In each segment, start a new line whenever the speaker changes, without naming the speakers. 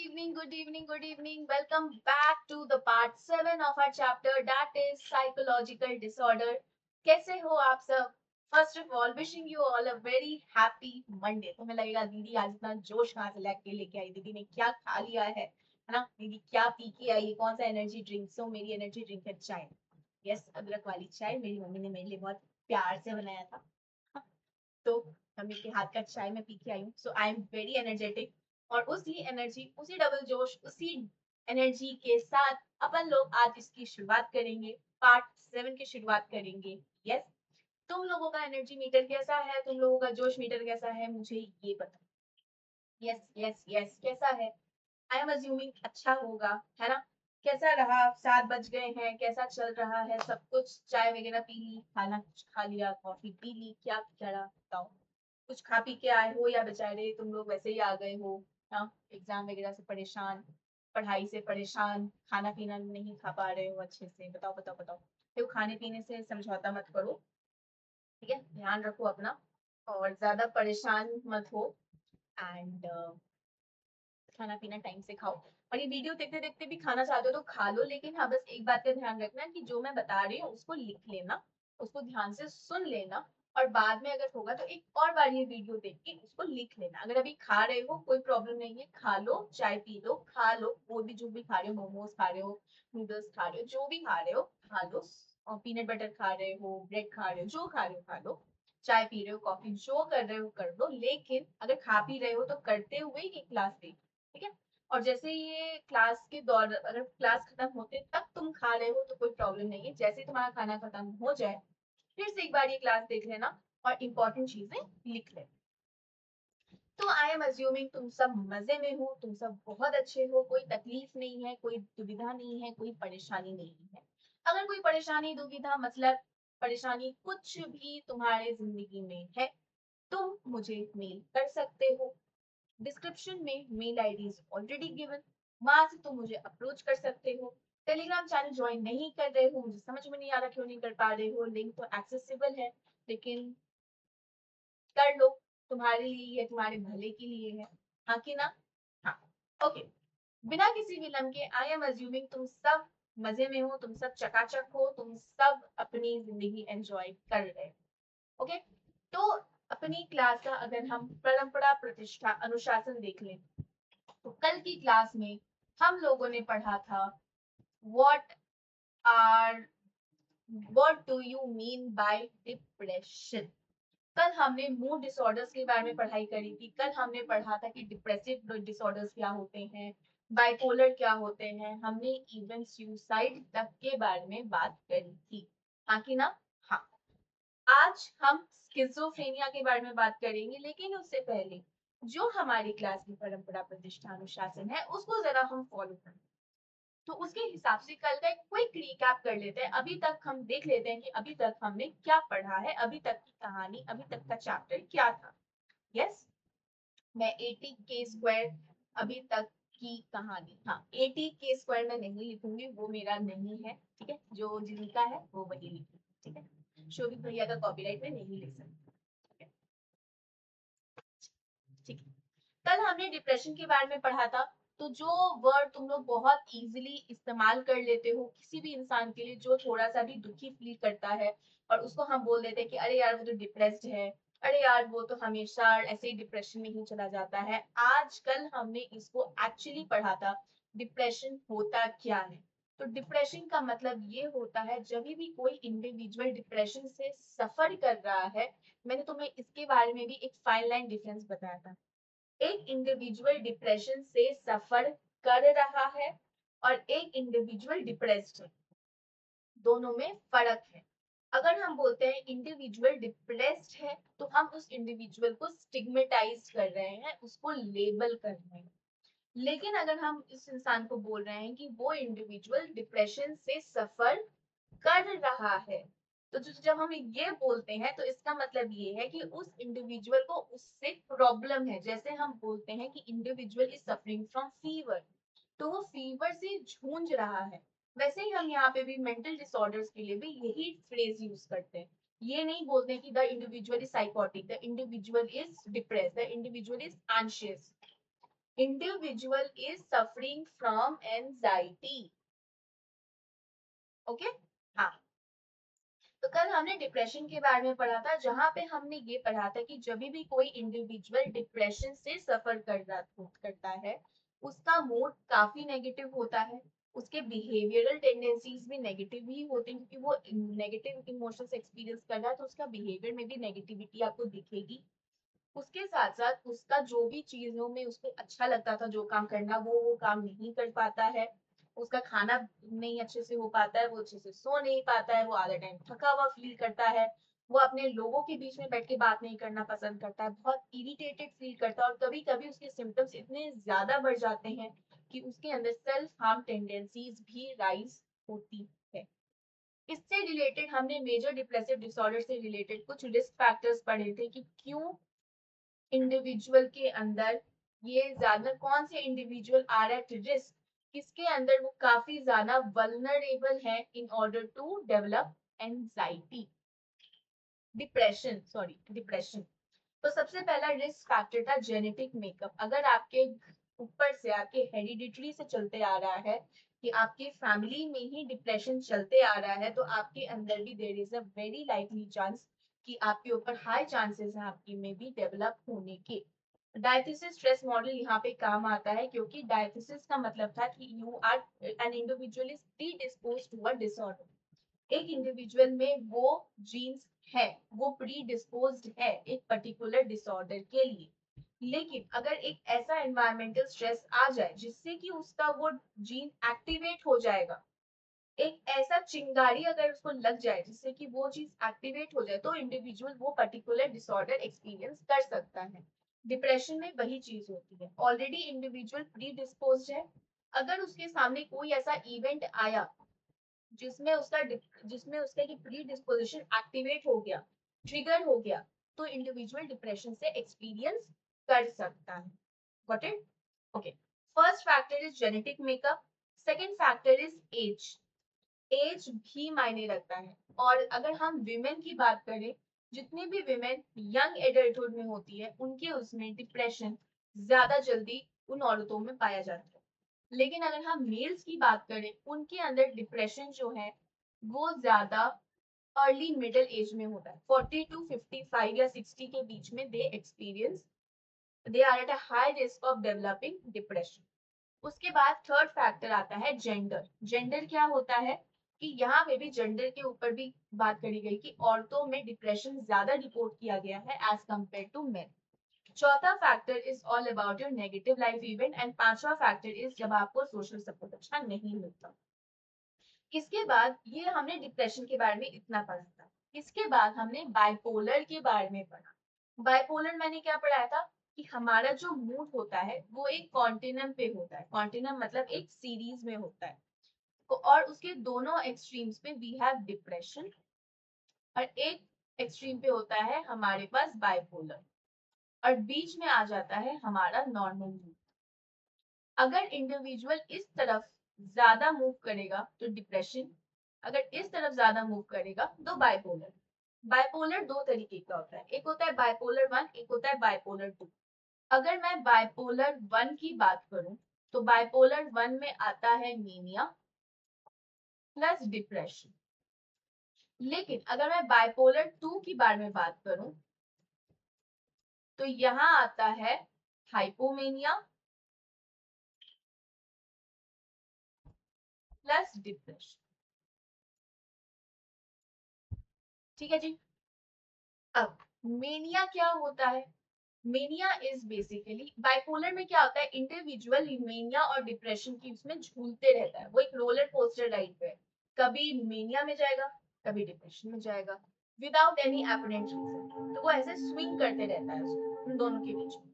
good evening, good evening. Welcome back to the part 7 of our chapter that is psychological disorder. कैसे हो आप सब? First of all, wishing you all a very happy Monday. तुम्हें लगेगा दीदी आज इतना जोश कहाँ से लेके आई, दीदी ने क्या खा लिया है ना? दीदी क्या पी के आई है, कौन सा एनर्जी ड्रिंक? सो मेरी एनर्जी ड्रिंक है चाय। यस, अदरक वाली चाय मेरी मम्मी ने मेरे लिए बहुत प्यार से बनाया था। तो मम्मी के हाथ का चाय मैं पी के आई हूँ। सो आई एम वेरी एनर्जेटिक और उसी एनर्जी, उसी डबल जोश, उसी एनर्जी के साथ अपन लोग आज इसकी शुरुआत करेंगे। पार्ट 7 की शुरुआत करेंगे। यस, तुम लोगों का एनर्जी मीटर कैसा है, तुम लोगों का जोश मीटर कैसा है, मुझे ये बताओ। यस यस यस, कैसा है? आई एम अज्यूमिंग अच्छा होगा, है ना? कैसा रहा? 7 बज गए हैं, कैसा चल रहा है सब कुछ? चाय वगैरह पी ली, खाना कुछ खा लिया, कॉफी पी ली, क्या करा बताओ? कुछ खा पी के आए हो या बेचारे तुम लोग वैसे ही आ गए हो? हाँ, एग्जाम वगैरह से परेशान, पढ़ाई से परेशान, खाना पीना नहीं खा पा रहे हो अच्छे से? बताओ बताओ बताओ। तो खाने पीने से समझौता मत करो, ठीक है? ध्यान रखो अपना और ज्यादा परेशान मत हो। एंड खाना पीना टाइम से खाओ। और ये वीडियो देखते देखते भी खाना चाहते हो तो खा लो, लेकिन हाँ बस एक बात का ध्यान रखना कि जो मैं बता रही हूँ उसको लिख लेना, उसको ध्यान से सुन लेना और बाद में अगर होगा तो एक और बार ये वीडियो देख के उसको लिख लेना। अगर अभी खा रहे हो कोई प्रॉब्लम नहीं है, खा लो, चाय पी लो, खा लो, वो भी जो भी खा रहे हो, मोमोज खा रहे हो, नूडल्स खा रहे हो, जो भी खा रहे हो खा लो, और पीनट बटर खा रहे हो, ब्रेड खा रहे हो, जो खा रहे हो खा लो, चाय पी रहे हो, कॉफी, जो कर रहे हो कर लो, लेकिन अगर खा पी रहे हो तो करते हुए ही क्लास ले, ठीक है? और जैसे ये क्लास के दौर, अगर क्लास खत्म होते तक तुम खा रहे हो तो कोई प्रॉब्लम नहीं है, जैसे तुम्हारा खाना खत्म हो जाए फिर से एक बार ये क्लास देख लेना और इम्पोर्टेंट चीजें लिख लेना। तो आई एम अज्यूमिंग तुम सब मजे में हो, तुम सब बहुत अच्छे हो, कोई तकलीफ नहीं है, कोई दुविधा नहीं है, कोई परेशानी नहीं है। अगर कोई परेशानी, दुविधा, मतलब परेशानी कुछ भी तुम्हारे जिंदगी में है, तुम मुझे मेल कर सकते हो। डिस्क्रिप्शन में mail ID is already given, वहां से तुम मुझे अप्रोच कर सकते हो। टेलीग्राम चैनल ज्वाइन नहीं कर रहे हो, मुझे समझ में नहीं आ रहा क्यों नहीं कर पा रहे हो, लिंक तो एक्सेसिबल है, लेकिन कर लो, तुम्हारे लिए है, तुम्हारे भले के लिए है, हाँ कि ना? हाँ, ओके। बिना किसी विलंब के आई एम अज्यूमिंग तुम सब मजे में हो, तुम सब चकाचक हो, तुम सब अपनी जिंदगी एंजॉय कर रहे हो। ओके, तो अपनी क्लास का अगर हम परंपरा, प्रतिष्ठा, अनुशासन देख लें तो कल की क्लास में हम लोगों ने पढ़ा था what are what do you mean by depression. कल हमने मूड डिसऑर्डर्स के बारे में पढ़ाई करी थी, कल हमने पढ़ा था कि डिप्रेसिव डिसऑर्डर्स क्या होते हैं, बाइपोलर क्या होते हैं, हमने इवन सुसाइड तक के बारे में बात करी थी, हाँ कि ना? हाँ, आज हम स्किज़ोफ्रेनिया के बारे में बात करेंगे, लेकिन उससे पहले जो हमारी क्लास की परंपरा, प्रतिष्ठा, अनुशासन है उसको जरा हम फॉलो करें। तो उसके हिसाब से कल का एक क्विक रिकैप कर लेते हैं। अभी तक हम देख लेते हैं कि अभी तक हमने क्या पढ़ा है, अभी तक की कहानी, अभी तक का चैप्टर क्या था। यस, मैं 80 के स्क्वायर अभी तक की कहानी, हाँ 80 के स्क्वायर में नहीं लिखूंगी, वो मेरा नहीं है, ठीक है? जो जिनका है वो वही लिखूंगी, ठीक है? शोभित भैया का कॉपीराइट में नहीं लिख सकती, ठीक है? ठीक है, कल हमने डिप्रेशन के बारे में पढ़ा था। तो जो वर्ड तुम लोग बहुत इजीली इस्तेमाल कर लेते हो किसी भी इंसान के लिए जो थोड़ा सा भी दुखी फील करता है, और उसको हम बोल देते हैं कि अरे यार वो तो डिप्रेस्ड है, अरे यार वो तो हमेशा ऐसे ही डिप्रेशन में ही चला जाता है, आजकल हमने इसको एक्चुअली पढ़ा था डिप्रेशन होता क्या है। तो डिप्रेशन का मतलब ये होता है जब भी कोई इंडिविजुअल डिप्रेशन से सफर कर रहा है। मैंने तुम्हें इसके बारे में भी एक फाइन लाइन डिफरेंस बताया था। एक इंडिविजुअल डिप्रेशन से सफर कर रहा है और एक इंडिविजुअल डिप्रेस्ड है, दोनों में फर्क है। अगर हम बोलते हैं इंडिविजुअल डिप्रेस्ड है तो हम उस इंडिविजुअल को स्टिग्मेटाइज कर रहे हैं, उसको लेबल कर रहे हैं। लेकिन अगर हम इस इंसान को बोल रहे हैं कि वो इंडिविजुअल डिप्रेशन से सफर कर रहा है, तो जब हम ये बोलते हैं तो इसका मतलब ये है कि उस इंडिविजुअल को उससे प्रॉब्लम है। जैसे हम बोलते हैं कि individual is suffering from fever, तो वो फीवर से जूझ रहा है। वैसे ही हम यहाँ पे भी मेंटल डिसऑर्डर्स के लिए भी यही फ्रेज यूज करते हैं। ये नहीं बोलते कि the individual is psychotic, the individual is depressed, the individual is anxious. Individual is suffering from anxiety. Okay, हाँ। तो कल हमने डिप्रेशन के बारे में पढ़ा था, जहां पे हमने ये पढ़ा था कि जब भी कोई इंडिविजुअल डिप्रेशन से सफर करता है, उसका मूड काफी नेगेटिव होता है, उसके बिहेवियरल टेंडेंसीज भी नेगेटिव ही होते हैं, क्योंकि वो नेगेटिव इमोशंस एक्सपीरियंस कर रहा है, तो उसका बिहेवियर में भी नेगेटिविटी आपको दिखेगी। उसके साथ साथ उसका जो भी चीजों में उसको अच्छा लगता था जो काम करना, वो काम नहीं कर पाता है। उसका खाना नहीं अच्छे से हो पाता है, वो अच्छे से सो नहीं पाता है, वो आधा टाइम थका हुआ फील करता है, वो अपने लोगों के बीच में बैठ के बात नहीं करना पसंद करता है, बहुत इरिटेटेड फील करता है, और कभी कभी उसके सिम्टम्स इतने ज्यादा बढ़ जाते हैं कि उसके अंदर सेल्फ हार्म टेंडेंसीज भी राइज होती है। इससे रिलेटेड हमने मेजर डिप्रेसिव डिसऑर्डर से रिलेटेड कुछ रिस्क फैक्टर्स पढ़े थे कि क्यों इंडिविजुअल के अंदर ये ज्यादा, कौन से इंडिविजुअल आर एट रिस्क, किसके अंदर वो काफी ज्यादा वल्नरेबल है in order to develop anxiety, depression. तो सबसे पहला रिस्क फैक्टर था जेनेटिक मेकअप। अगर आपके ऊपर से, आपके हेरिडिटरी से चलते आ रहा है कि आपके फैमिली में ही डिप्रेशन चलते आ रहा है, तो आपके अंदर भी there is a very likely chance कि आपके ऊपर हाई चांसेस हैं आपकी में भी डेवलप होने के। डायथिसिस स्ट्रेस मॉडल यहाँ पे काम आता है, क्योंकि डायथिसिस का मतलब था कि you are an individual is predisposed to a disorder. एक इंडिविजुअल में वो जीन्स है, वो प्री डिस्पोज्ड है एक पर्टिकुलर डिसऑर्डर के लिए। लेकिन अगर एक ऐसा एनवायरमेंटल स्ट्रेस आ जाए जिससे कि उसका वो जीन एक्टिवेट हो जाएगा, एक ऐसा चिंगारी अगर उसको लग जाए जिससे कि वो चीज एक्टिवेट हो जाए, तो इंडिविजुअल वो पर्टिकुलर डिसऑर्डर एक्सपीरियंस कर सकता है। डिप्रेशन में वही चीज होती है, ऑलरेडी इंडिविजुअल प्री डिस्पोज है, अगर उसके सामने कोई ऐसा इवेंट आया जिसमें उसका जिसमें उसका की प्री डिस्पोजिशन एक्टिवेट हो गया, ट्रिगर हो गया, तो इंडिविजुअल डिप्रेशन से एक्सपीरियंस कर सकता है। Got it? Okay. First factor is genetic makeup, second factor is age. Age भी मायने रखता है, और अगर हम विमेन की बात करें, जितनी भी विमेन यंग एडल्टहुड में होती है, उनके उसमें डिप्रेशन ज्यादा जल्दी उन औरतों में पाया जाता है। लेकिन अगर हम मेल्स की बात करें, उनके अंदर डिप्रेशन जो है वो ज्यादा अर्ली मिडिल एज में होता है, 40 to 55 या 60 के बीच में they experience, they are at a high risk of developing depression. उसके बाद थर्ड फैक्टर आता है जेंडर। जेंडर क्या होता है कि यहाँ पे भी जेंडर के ऊपर भी बात करी गई कि औरतों में डिप्रेशन ज्यादा रिपोर्ट किया गया है एज कम्पेयर टू मेन। चौथा factor is all about your negative life event, and पांचवा फैक्टर इज जब आपको सोशल सपोर्ट अच्छा नहीं मिलता। इसके बाद ये हमने डिप्रेशन के बारे में इतना पढ़ा था। इसके बाद हमने बाइपोलर के बारे में पढ़ा। बाइपोलर मैंने क्या पढ़ाया था कि हमारा जो मूड होता है वो एक कॉन्टिनम पे होता है, कॉन्टिनम मतलब एक सीरीज में होता है, और उसके दोनों एक्सट्रीम्स पे वी हैव डिप्रेशन, और एक एक्सट्रीम पे होता है हमारे पास बाइपोलर, और बीच में आ जाता है हमारा नॉर्मल मूड। अगर इंडिविजुअल इस तरफ ज्यादा मूव करेगा तो डिप्रेशन, अगर इस तरफ ज्यादा मूव करेगा तो बाइपोलर। बाइपोलर दो तरीके का होता है, एक होता है बाइपोलर 1, एक होता है बाइपोलर 2। अगर मैं बाइपोलर 1 की बात करूं, तो बाइपोलर 1 में आता है मेनिया प्लस डिप्रेशन। लेकिन अगर मैं बाइपोलर 2 की बारे में बात करूं, तो यहाँ आता है हाइपोमेनिया प्लस डिप्रेशन। ठीक है जी। अब मेनिया क्या होता है? मेनिया इज बेसिकली, बाइपोलर में क्या होता है, इंडिविजुअल मेनिया और डिप्रेशन की उसमें झूलते रहता है, वो एक रोलर कोस्टर राइड पे है, कभी मेनिया में जाएगा, कभी डिप्रेशन में जाएगा, विदाउट एनी एपरेंट रीजन, तो वो ऐसे स्विंग करते रहता है उन दोनों के बीच में।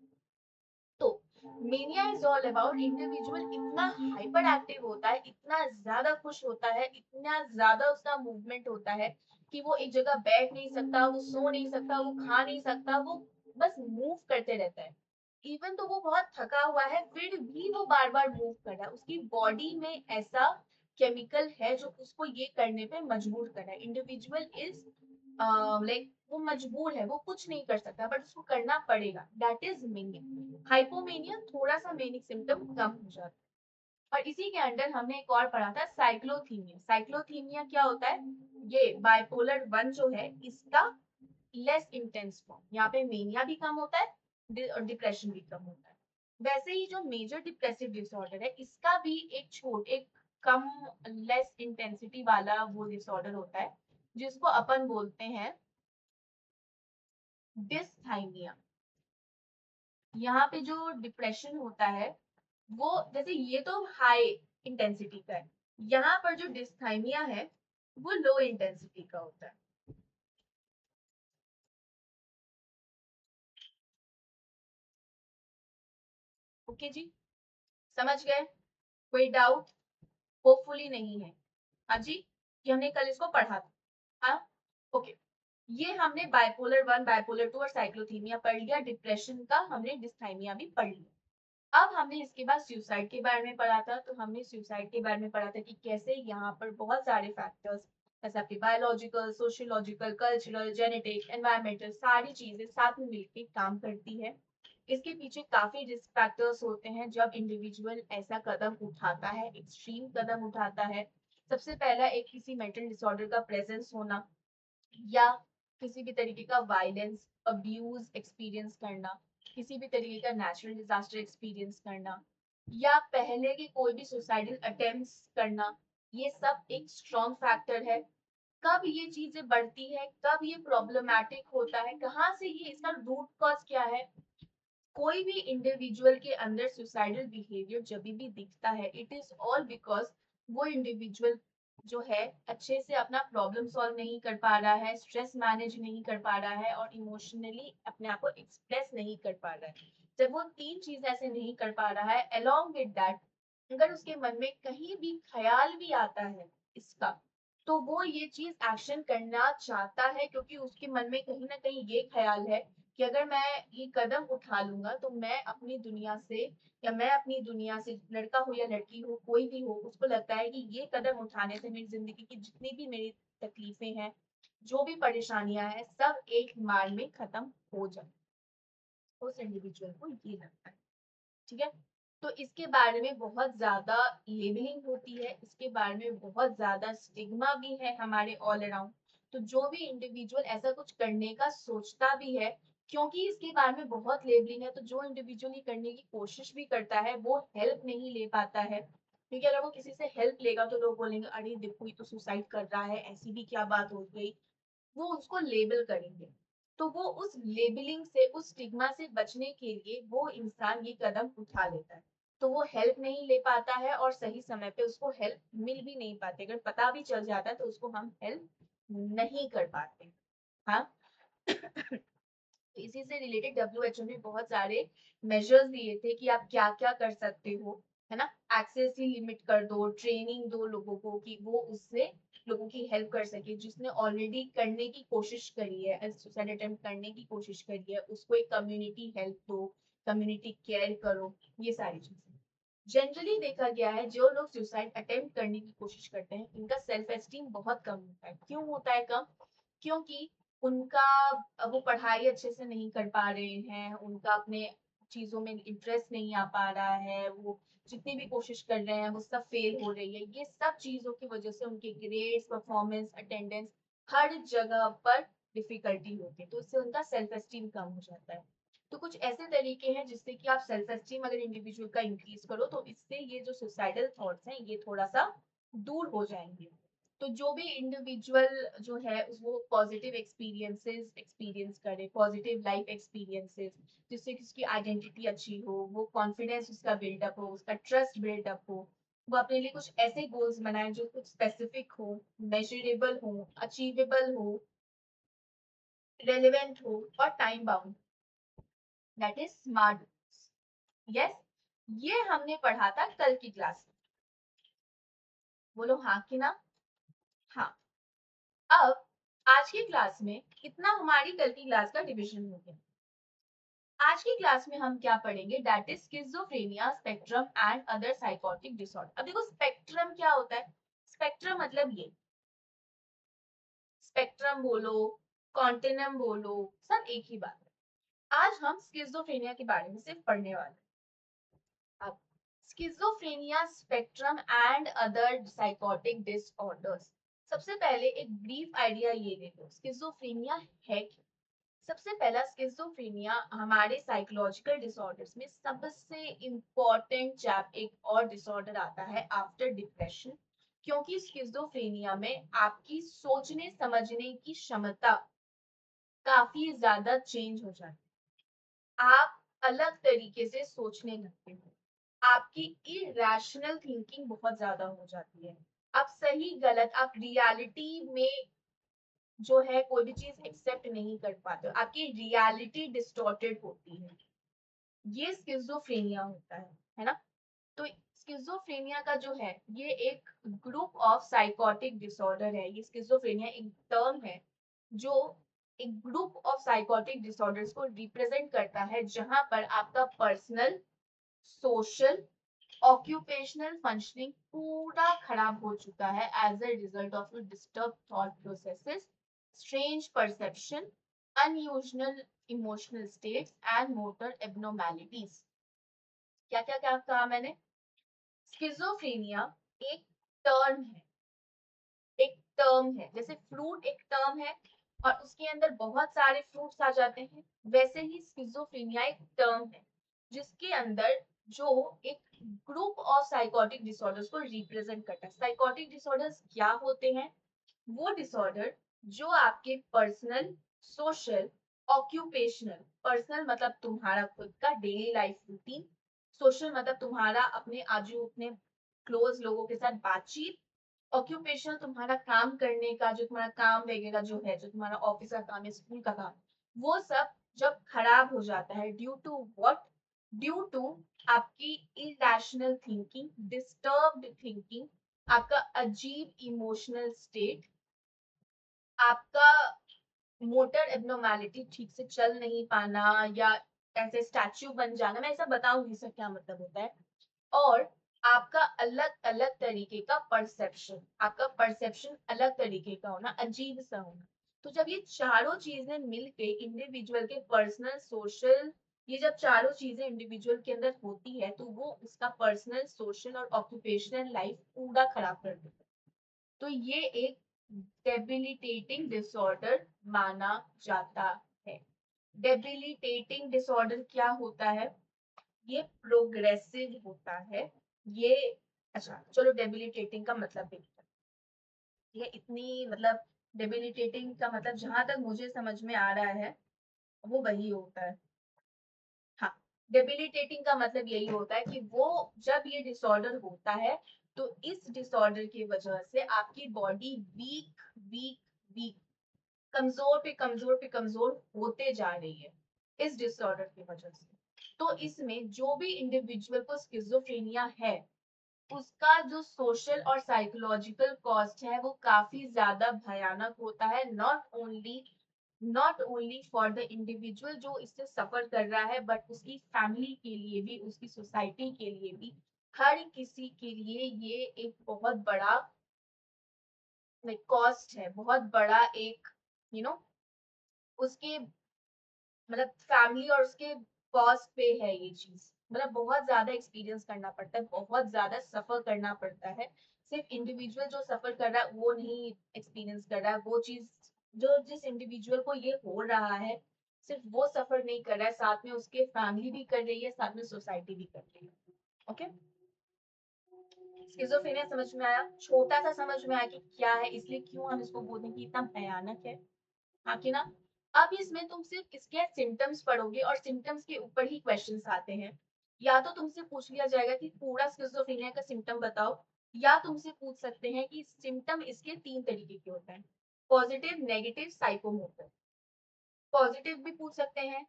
तो mania is all about individual इतना हाइपर एक्टिव होता है, इतना ज्यादा खुश होता है, इतना ज्यादा उसका मूवमेंट होता है कि वो एक जगह बैठ नहीं सकता, वो सो नहीं सकता, वो खा नहीं सकता, वो बस मूव करते रहता है। इवन तो वो बहुत थका हुआ है, फिर भी वो बार बार मूव कर रहा है, उसकी बॉडी में ऐसा केमिकल है जो उसको ये करने पे मजबूर कर रहा है। इंडिविजुअल इज लाइक वो मजबूर है, वो कुछ नहीं कर सकता बट उसको करना पड़ेगा, दैट इज मेनिया। हाइपोमेनिया थोड़ा सा मेनिक सिम्टम कम हो जाता है। और इसी के अंडर हमने एक और पढ़ा था साइक्लोथीमिया। साइक्लोथीमिया क्या होता है? ये बाइपोलर 1 जो है इसका लेस इंटेंस फॉर्म। यहाँ पे मेनिया भी कम होता है और डिप्रेशन भी कम होता है। वैसे ही जो मेजर डिप्रेसिव डिसऑर्डर है इसका भी एक कम लेस इंटेंसिटी वाला वो डिसऑर्डर होता है जिसको अपन बोलते हैं डिस्थाइमिया। यहाँ पे जो डिप्रेशन होता है वो, जैसे ये तो हाई इंटेंसिटी का है, यहाँ पर जो डिस्थाइमिया है वो लो इंटेंसिटी का होता है। ओके जी, समझ गए? कोई डाउट? होपफुली नहीं है। हाँ जी, कि हमने कल इसको पढ़ा था। हाँ, ओके। ये हमने बाइपोलर 1, बाइपोलर 2 और साइक्लोथीमिया पढ़ लिया। डिप्रेशन का हमने डिस्थाइमिया भी पढ़ लिया। अब हमने इसके बाद सुसाइड के बारे में पढ़ा था। तो हमने सुसाइड के बारे में पढ़ा था कि कैसे यहाँ पर बहुत सारे फैक्टर्स, जैसे आपके biological, sociological, cultural, genetic, environmental, सारी चीजें साथ में मिलकर काम करती है। इसके पीछे काफी रिस्क फैक्टर्स होते हैं जब इंडिविजुअल ऐसा कदम उठाता है, एक्सट्रीम कदम उठाता है। सबसे पहला एक किसी मेंटल डिसऑर्डर का प्रेजेंस होना, या किसी भी तरीके का वायलेंस, अब्यूज एक्सपीरियंस करना, किसी भी तरीके का नेचुरल डिजास्टर एक्सपीरियंस करना, या पहले के कोई भी सुसाइडल अटेम्प्ट्स करना, ये सब एक स्ट्रॉन्ग फैक्टर है। कब ये चीजें बढ़ती है, कब ये प्रॉब्लमैटिक होता है, कहाँ से ये, इसका रूट कॉज क्या है? कोई भी इंडिविजुअल के अंदर सुसाइडल बिहेवियर जब भी दिखता है, इट इज ऑल बिकॉज वो इंडिविजुअल जो है अच्छे से अपना प्रॉब्लम सॉल्व नहीं कर पा रहा है, स्ट्रेस मैनेज नहीं कर पा रहा है और इमोशनली अपने आप को एक्सप्रेस नहीं कर पा रहा है। जब वो तीन चीज ऐसे नहीं कर पा रहा है, अलोंग विद दैट अगर उसके मन में कहीं भी ख्याल भी आता है इसका, तो वो ये चीज एक्शन करना चाहता है क्योंकि उसके मन में कहीं ना कहीं ये ख्याल है कि अगर मैं ये कदम उठा लूंगा तो मैं अपनी दुनिया से, या मैं अपनी दुनिया से, लड़का हो या लड़की हो कोई भी हो, उसको लगता है कि ये कदम उठाने से मेरी जिंदगी की जितनी भी मेरी तकलीफें हैं, जो भी परेशानियां हैं, सब एक मार में खत्म हो जाए। उस इंडिविजुअल को ये लगता है। ठीक है? तो इसके बारे में बहुत ज्यादा लेबलिंग होती है, इसके बारे में बहुत ज्यादा स्टिग्मा भी है हमारे ऑल अराउंड। तो जो भी इंडिविजुअल ऐसा कुछ करने का सोचता भी है, क्योंकि इसके बारे में बहुत लेबलिंग है, तो जो इंडिविजुअल ये करने की कोशिश भी करता है वो हेल्प नहीं ले पाता है। क्योंकि अगर वो किसी से हेल्प लेगा तो लोग बोलेंगे अरे देखो ये तो सुसाइड कर रहा है, ऐसी भी क्या बात हो गई, वो उसको लेबल करेंगे। तो वो उस लेबलिंग से, उस स्टिग्मा से बचने के लिए वो इंसान ये कदम उठा लेता है। तो वो हेल्प नहीं ले पाता है और सही समय पे उसको हेल्प मिल भी नहीं पाती। अगर पता भी चल जाता है तो उसको हम हेल्प नहीं कर पाते। हाँ। इसी से रिलेटेड डब्ल्यूएचओ ने बहुत सारे मेजर्स दिए थे कि आप क्या क्या कर सकते हो, है ना? एक्सेस ही लिमिट कर दो, ट्रेनिंग दो लोगों को कि वो उससे लोगों की हेल्प कर सके। जिसने ऑलरेडी करने की कोशिश करी है, सुसाइड अटेम्प्ट करने की कोशिश करी है, उसको एक कम्युनिटी हेल्प दो, कम्युनिटी केयर करो, ये सारी चीजें। जनरली देखा गया है जो लोग सुसाइड अटेम्प्ट करने की कोशिश करते हैं इनका सेल्फ एस्टीम बहुत कम होता है। क्यों होता है कम? क्योंकि उनका, वो पढ़ाई अच्छे से नहीं कर पा रहे हैं, उनका अपने चीजों में इंटरेस्ट नहीं आ पा रहा है, वो जितनी भी कोशिश कर रहे हैं वो सब फेल हो रही है। ये सब चीजों की वजह से उनके ग्रेड्स, परफॉर्मेंस, अटेंडेंस, हर जगह पर डिफिकल्टी होती है, तो उससे उनका सेल्फ एस्टीम कम हो जाता है। तो कुछ ऐसे तरीके हैं जिससे कि आप सेल्फ एस्टीम अगर इंडिविजुअल का इंक्रीज करो तो इससे ये जो सुसाइडल थॉट्स हैं ये थोड़ा सा दूर हो जाएंगे। तो जो भी इंडिविजुअल जो है वो पॉजिटिव एक्सपीरियंसेस एक्सपीरियंस करे, पॉजिटिव लाइफ एक्सपीरियंसेस, जिससे कि उसकी आइडेंटिटी अच्छी हो, वो कॉन्फिडेंस उसका बिल्डअप हो, उसका ट्रस्ट बिल्डअप हो, वो अपने लिए कुछ ऐसे गोल्स बनाए जो कुछ स्पेसिफिक हो, मेजरेबल हो, अचीवेबल हो, रेलेवेंट हो और time bound, that is smart. Yes, ये हमने पढ़ा था कल की क्लास में। बोलो हाँ कि ना? हाँ। अब आज की क्लास में इतना हमारी कल की क्लास का डिवीजन हो गया। आज की क्लास में हम क्या पढ़ेंगे? That is schizophrenia spectrum and other psychotic disorder. अब देखो स्पेक्ट्रम क्या होता है? स्पेक्ट्रम मतलब ये, स्पेक्ट्रम बोलो, कॉन्टिनम बोलो, सब एक ही बात है। आज हम स्किज़ोफ्रेनिया के बारे में सिर्फ पढ़ने वाले हैं। अब schizophrenia spectrum and other psychotic disorders. सबसे पहले एक ब्रीफ आइडिया ये दे दो, स्किज़ोफ्रेनिया है क्या? सबसे पहला, स्किज़ोफ्रेनिया हमारे साइकोलॉजिकल डिसऑर्डर्स में सबसे इम्पोर्टेंट चैप एक और डिसऑर्डर आता है आफ्टर डिप्रेशन, क्योंकि स्किज़ोफ्रेनिया में आपकी सोचने समझने की क्षमता काफी ज्यादा चेंज हो जाती है। आप अलग तरीके से सोचने लगते हो, आपकी इरेशनल थिंकिंग बहुत ज्यादा हो जाती है। आप सही गलत, आप रियलिटी में जो है कोई भी चीज एक्सेप्ट नहीं कर पाते हो, आपकी रियलिटी डिस्टॉर्टेड होती है। ये स्किज़ोफ्रेनिया होता है ना? तो स्किज़ोफ्रेनिया का जो है ये एक ग्रुप ऑफ साइकोटिक डिसऑर्डर है। ये स्किज़ोफ्रेनिया एक टर्म है जो एक ग्रुप ऑफ साइकोटिक डिसऑर्डर्स को रिप्रेजेंट करता है, जहां पर आपका पर्सनल, सोशल, ऑक्यूपेशनल फंक्शनिंग पूरा खराब हो चुका है as a result of disturb thought processes, strange perception, unusual emotional states and motor abnormalities. क्या क्या क्या कहा मैंने? स्किज़ोफ्रेनिया एक टर्म है, एक टर्म है, जैसे फ्रूट एक टर्म है और उसके अंदर बहुत सारे फ्रूट्स आ जाते हैं, वैसे ही स्किज़ोफ्रेनिया एक टर्म है जिसके अंदर जो एक ग्रुप ऑफ साइकोटिक डिसऑर्डर्स को रिप्रेजेंट करता है। साइकोटिक डिसऑर्डर्स क्या होते हैं? वो डिसऑर्डर जो आपके पर्सनल, सोशल, ऑक्यूपेशनल, पर्सनल मतलब तुम्हारा खुद का डेली लाइफ रूटीन, सोशल मतलब तुम्हारा अपने आजू अपने क्लोज लोगों के साथ बातचीत, ऑक्यूपेशनल तुम्हारा काम करने का, जो तुम्हारा काम वगैरह जो है, जो तुम्हारा ऑफिस का काम है, स्कूल का काम, वो सब जब खराब हो जाता है due to what? Due to आपकी इरेशनल थिंकिंग, डिस्टर्ब्ड थिंकिंग, आपका अजीब इमोशनल स्टेट, आपका मोटर एब्नॉर्मैलिटी, ठीक से चल नहीं पाना या ऐसे स्टैच्यू बन जाना, मैं ऐसा बताऊंगी इसका क्या मतलब होता है। और आपका अलग अलग तरीके का परसेप्शन, आपका परसेप्शन अलग तरीके का होना, अजीब सा होना। तो जब ये चारों चीजें मिलके इंडिविजुअल के पर्सनल, सोशल, ये जब चारों चीजें इंडिविजुअल के अंदर होती है तो वो उसका पर्सनल, सोशल और ऑक्यूपेशनल लाइफ पूरा खराब कर देता है। तो ये एक डेबिलिटेटिंग डिसऑर्डर माना जाता है। डेबिलिटेटिंग डिसऑर्डर क्या होता है? ये प्रोग्रेसिव होता है। ये, अच्छा चलो डेबिलिटेटिंग का मतलब देखते हैं। ये इतनी मतलब, डेबिलिटेटिंग का मतलब जहां तक मुझे समझ में आ रहा है वो वही होता है। हाँ, डेबिलिटेटिंग का मतलब यही होता है कि वो जब ये डिसऑर्डर होता है तो इस डिसऑर्डर की वजह से आपकी बॉडी वीक वीक वीक, कमजोर पे कमजोर पे कमजोर होते जा रही है इस डिसऑर्डर की वजह से। तो इसमें जो भी इंडिविजुअल को स्किज़ोफ्रेनिया है उसका जो सोशल और साइकोलॉजिकल कॉस्ट है वो काफी ज्यादा भयानक होता है। Not only for the individual जो इससे सफर कर रहा है, बट उसकी फैमिली के लिए भी, उसकी सोसाइटी के लिए भी, हर किसी के लिए ये एक बहुत बड़ा कॉस्ट है, बहुत बड़ा एक उसके मतलब फैमिली और उसके कॉस्ट पे है ये चीज। मतलब बहुत ज्यादा एक्सपीरियंस करना पड़ता है, बहुत ज्यादा सफर करना पड़ता है। सिर्फ इंडिविजुअल जो सफर कर रहा है वो नहीं एक्सपीरियंस कर रहा है वो चीज, जो जिस इंडिविजुअल को ये हो रहा है सिर्फ वो सफर नहीं कर रहा है, साथ में उसके फैमिली भी कर रही है, साथ में सोसाइटी भी कर रही है। ओके, स्किज़ोफ्रेनिया समझ में आया? छोटा सा समझ में आया कि क्या है, इसलिए क्यों हम इसको बोलते हैं कि इतना भयानक है। हाँ कि ना? अब इसमें तुम सिर्फ इसके सिम्टम्स पढ़ोगे और सिम्टम्स के ऊपर ही क्वेश्चंस आते हैं। या तो तुमसे पूछ लिया जाएगा कि पूरा स्किज़ोफ्रेनिया का सिम्टम बताओ, या तुमसे पूछ सकते हैं कि सिम्टम इसके 3 तरीके के होते हैं, पॉजिटिव, नेगेटिव, साइकोमोटर। पॉजिटिव भी पूछ सकते हैं,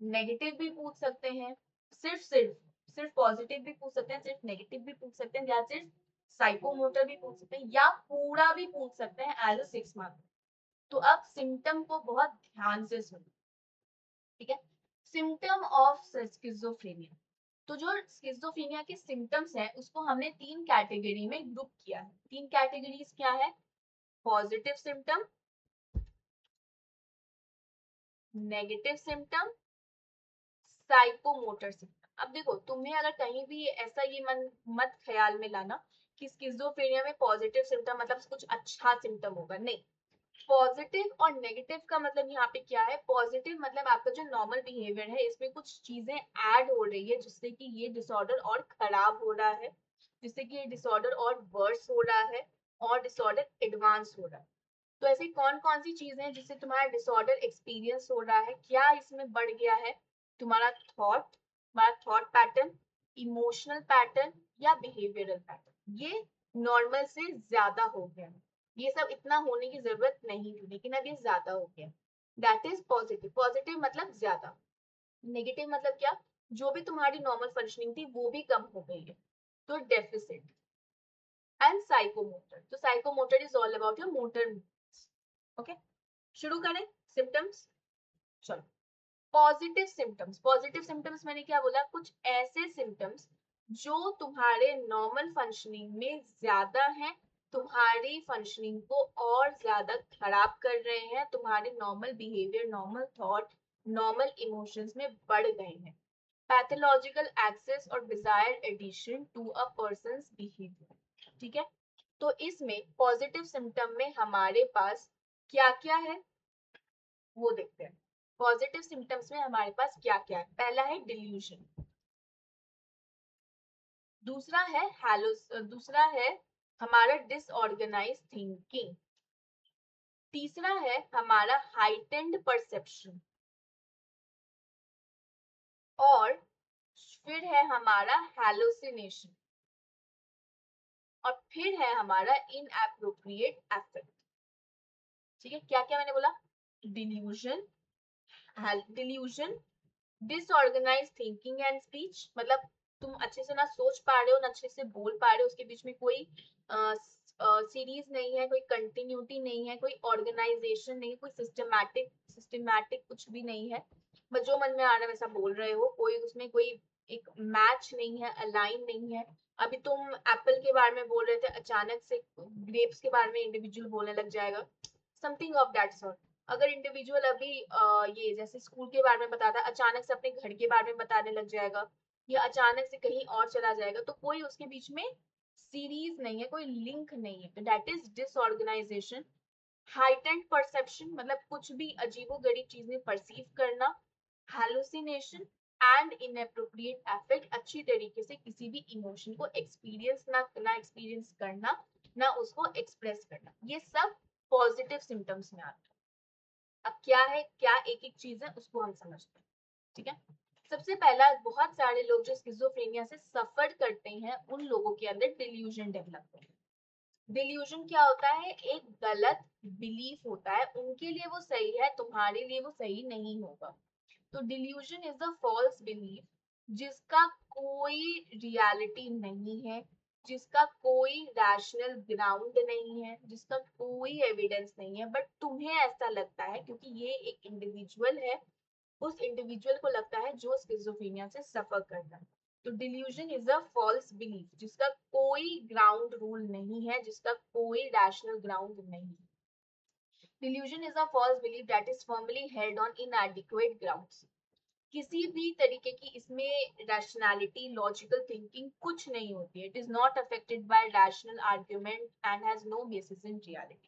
नेगेटिव भी पूछ सकते हैं, सिर्फ सिर्फ सिर्फ पॉजिटिव भी पूछ सकते हैं, सिर्फ नेगेटिव भी पूछ सकते हैं, या सिर्फ साइकोमोटर भी पूछ सकते हैं, या पूरा भी पूछ सकते हैं एज अ 6 मार्क। तो अब सिम्टम को बहुत ध्यान से सुनो, ठीक है? Symptom of schizophrenia. तो जो स्किज़ोफ्रेनिया के सिम्टम्स हैं उसको हमने 3 कैटेगरी में ग्रुप किया है। 3 कैटेगरीज क्या है? Positive symptom, negative symptom, psychomotor symptom. अब देखो, तुम्हें अगर कहीं भी ऐसा ये मन मत ख्याल में लाना कि स्किज़ोफ्रेनिया में पॉजिटिव सिम्टम मतलब कुछ अच्छा सिम्टम होगा, नहीं। पॉजिटिव और नेगेटिव का मतलब यहाँ पे क्या है? पॉजिटिव मतलब आपका जो नॉर्मल बिहेवियर है इसमें कुछ चीजें ऐड हो रही है जिससे कि ये डिसऑर्डर और खराब हो रहा है, जिससे कि ये डिसऑर्डर और वर्स हो रहा है और डिसऑर्डर एडवांस हो रहा है। तो ऐसी कौन कौन सी चीजें हैं जिससे तुम्हारा डिसऑर्डर एक्सपीरियंस हो रहा है? क्या इसमें बढ़ गया है? तुम्हारा थॉट पैटर्न, इमोशनल पैटर्न या बिहेवियरल पैटर्न, ये नॉर्मल से ज्यादा हो गया है। ये सब इतना होने की जरूरत नहीं थी लेकिन अब ये ज्यादा हो गया। That is positive. पॉजिटिव मतलब ज्यादा। नेगेटिव मतलब क्या? जो भी तुम्हारी नॉर्मल फंक्शनिंग थी वो भी कम हो गई है, तो डेफिसिट। एंड साइकोमोटर, तो psychomotor is all about your motor. Okay, शुरू करें सिम्टम्स। चलो, पॉजिटिव सिम्टम्स। पॉजिटिव सिम्टम्स मैंने क्या बोला? कुछ ऐसे सिम्टम्स जो तुम्हारे नॉर्मल फंक्शनिंग में ज्यादा हैं, तुम्हारी फंक्शनिंग को और ज्यादा खराब कर रहे हैं, तुम्हारे normal behaviour, normal thought, normal emotions में बढ़ गए हैं। पैथोलॉजिकल एक्सेस और desire addition to a person's behaviour. ठीक है, तो इसमें पॉजिटिव सिम्टम में हमारे पास क्या क्या है वो देखते हैं। पॉजिटिव सिम्टम्स में हमारे पास क्या क्या है? पहला है डिल्यूजन, दूसरा है हमारा डिसऑर्गेनाइज थिंकिंग, तीसरा है हमारा हाइटेंड परसेप्शन, और फिर है हमारा हैलोसिनेशन, और फिर है हमारा इनएप्रोप्रिएट एफेक्ट। ठीक है, क्या क्या मैंने बोला? Delusion, delusion, disorganise thinking and speech, मतलब तुम अच्छे से ना सोच पा रहे हो ना अच्छे से बोल पा रहे हो, उसके बीच में कोई सीरीज नहीं है, कोई कंटिन्यूटी नहीं है, कोई ऑर्गेनाइजेशन नहीं है, कोई सिस्टमैटिक कुछ भी नहीं है, बस जो मन में आ रहा है वैसा बोल रहे हो, कोई उसमें कोई एक मैच नहीं है, अलाइन नहीं है। अभी तुम एप्पल के बारे में बोल रहे थे, अचानक से ग्रेप्स के बारे में इंडिविजुअल बोलने लग जाएगा, समथिंग ऑफ दैट सॉर्ट। अगर इंडिविजुअल अभी ये जैसे स्कूल के बारे में बताता है, अचानक से अपने घर के बारे में बताने लग जाएगा, या अचानक से कहीं और चला जाएगा, तो कोई उसके बीच में सीरीज नहीं है, कोई लिंक नहीं है, तो that is disorganisation. Heightened perception मतलब कुछ भी अजीबोगरीब चीजें परसीव करना। हैलुसिनेशन एंड इनएप्रोप्रिएट अफेक्ट, अच्छी तरीके से किसी भी इमोशन को एक्सपीरियंस ना एक्सपीरियंस करना, ना उसको एक्सप्रेस करना, ये सब पॉजिटिव सिम्टम्स में आता है। अब क्या है, क्या एक एक चीज है उसको हम समझते हैं। ठीक है, सबसे पहला, बहुत सारे लोग जो स्किज़ोफ्रेनिया से सफर करते हैं उन लोगों के अंदर डिल्यूजन डेवलप होता है। डिल्यूजन क्या होता है? एक गलत बिलीफ होता है, उनके लिए वो सही है, तुम्हारे लिए वो सही नहीं होगा। तो delusion is the false belief जिसका कोई रियलिटी नहीं है, जिसका कोई रैशनल ग्राउंड नहीं है, जिसका कोई एविडेंस नहीं है, बट तुम्हें ऐसा लगता है क्योंकि ये एक इंडिविजुअल है, उस इंडिविजुअल को लगता है जो स्किज़ोफ्रेनिया से सफर कर रहा है। तो delusion is a false belief जिसका कोई ग्राउंड रूल नहीं है, जिसका कोई रैशनल ग्राउंड नहीं है। Delusion is a false belief that is firmly held on inadequate grounds. किसी भी तरीके की इसमें रैशनैलिटी, लॉजिकल थिंकिंग कुछ नहीं होती है। It is not affected by rational argument and has no basis in reality.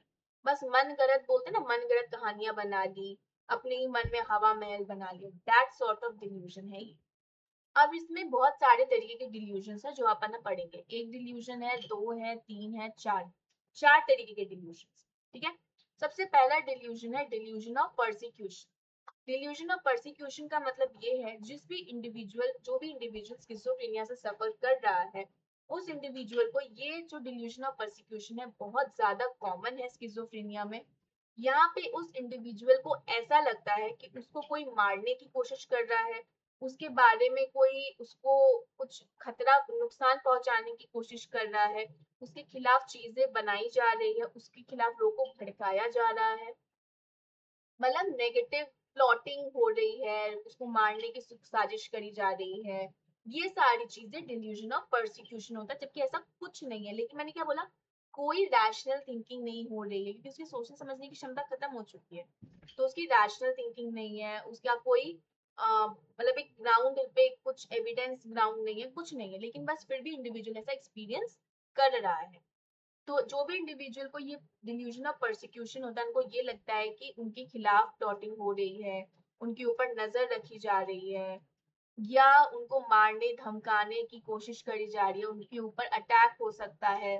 बस मन गलत बोलते ना, मन गलत कहानियां बना ली, अपने ही मन में हवा महल बना लिया, दैट सॉर्ट ऑफ डिल्यूजन है ये। अब इसमें बहुत सारे तरीके के डिल्यूजन है जो अपन पढ़ेंगे। एक डिल्यूजन है, दो है, तीन है, चार तरीके के डिल्यूजन। ठीक है, सबसे पहला डिल्यूजन है delusion of persecution. Delusion of persecution का मतलब ये है जो भी इंडिविजुअल स्किज़ोफ्रेनिया से सफर कर रहा है, उस इंडिविजुअल को ये जो डिल्यूजन ऑफ परसिक्यूशन है बहुत ज्यादा कॉमन है स्किज़ोफ्रेनिया में। यहाँ पे उस इंडिविजुअल को ऐसा लगता है कि उसको कोई मारने की कोशिश कर रहा है, उसके बारे में कोई उसको कुछ खतरा, नुकसान पहुंचाने की कोशिश कर रहा है, उसके खिलाफ चीजें बनाई जा रही है, उसके खिलाफ लोगों को भड़काया जा रहा है, मतलब नेगेटिव प्लॉटिंग हो रही है, उसको मारने की साजिश करी जा रही है। ये सारी चीजें डिल्यूजन ऑफ परसिक्यूशन होता है, जबकि ऐसा कुछ नहीं है। लेकिन मैंने क्या बोला? कोई रैशनल थिंकिंग नहीं हो रही है, क्योंकि उसकी सोचने समझने की क्षमता खत्म हो चुकी है। तो उसकी रैशनल थिंकिंग नहीं है, उसका कोई मतलब एक ग्राउंड पे कुछ एविडेंस ग्राउंड नहीं है, कुछ नहीं है, लेकिन बस फिर भी इंडिविजुअल ऐसा एक्सपीरियंस कर रहा है। तो जो भी इंडिविजुअल को ये डिल्यूजन ऑफ परसिक्यूशन होता है, उनको ये लगता है कि उनके खिलाफ प्लॉटिंग हो रही है, उनके ऊपर नजर रखी जा रही है, या उनको मारने धमकाने की कोशिश करी जा रही है, उनके ऊपर अटैक हो सकता है।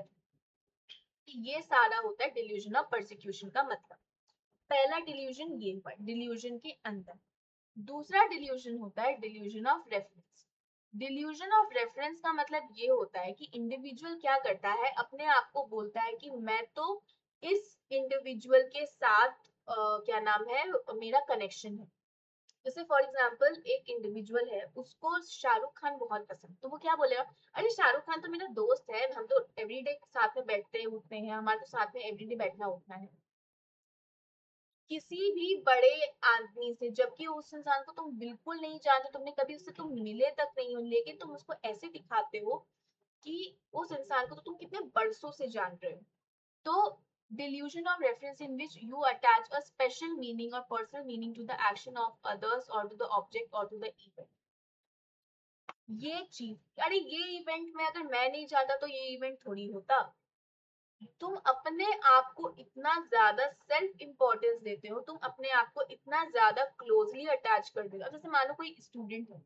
ये सारा होता है डिल्यूजन ऑफ परसिक्यूशन का मतलब। पहला डिल्यूजन ये हुआ डिल्यूजन के अंदर। दूसरा डिल्यूजन होता है delusion of reference. Delusion of reference का मतलब ये होता है कि इंडिविजुअल क्या करता है, अपने आप को बोलता है कि मैं तो इस इंडिविजुअल के साथ क्या नाम है, मेरा कनेक्शन है। जैसे फॉर एग्जाम्पल एक इंडिविजुअल है, उसको शाहरुख खान बहुत पसंद, तो वो क्या बोलेगा, अरे शाहरुख खान तो मेरा दोस्त है, हम तो एवरीडे साथ में बैठते हैं उठते हैं, हमारे तो साथ में एवरीडे बैठना उठना है। किसी भी बड़े आदमी से, जबकि उस इंसान को तुम बिल्कुल नहीं जानते, तुमने कभी उससे तुम मिले तक नहीं हो, लेकिन तुम उसको ऐसे दिखाते हो कि उस इंसान को तो तुम कितने बरसों से जान रहे हो। तो delusion of reference in which you attach a special meaning or personal meaning to the action of others or to the object or to the event। ये चीज, अरे ये इवेंट में अगर मैं नहीं जाता तो ये इवेंट थोड़ी होता। तुम अपने आप को इतना ज्यादा सेल्फ इंपॉर्टेंस देते हो, तुम अपने आप को इतना ज्यादा क्लोजली अटैच कर देते हो। जैसे मानो कोई स्टूडेंट है,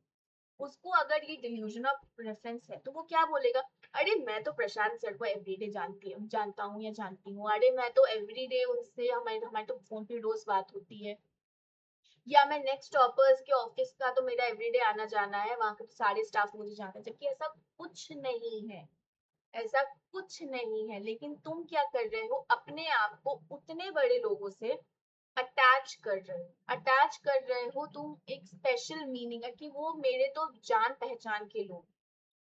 उसको अगर ये डिल्यूजन ऑफ रेफरेंस है, तो वो क्या बोलेगा, अरे मैं तो प्रशांत सर को एवरीडे जानता हूँ या जानती हूँ, अरे मैं तो एवरीडे उनसे हमारे हमारे तो फोन पे रोज बात होती है, या मैं नेक्स्ट टॉपर्स के ऑफिस का तो मेरा एवरीडे आना जाना है, वहां के तो सारे स्टाफ मुझे जानते हैं। जबकि ऐसा कुछ नहीं है, ऐसा कुछ नहीं है। लेकिन तुम क्या कर रहे हो, अपने आप को उतने बड़े लोगों से अटैच कर रहे हो, अटैच कर रहे हो तुम एक स्पेशल मीनिंग है कि वो मेरे तो जान पहचान के लोग।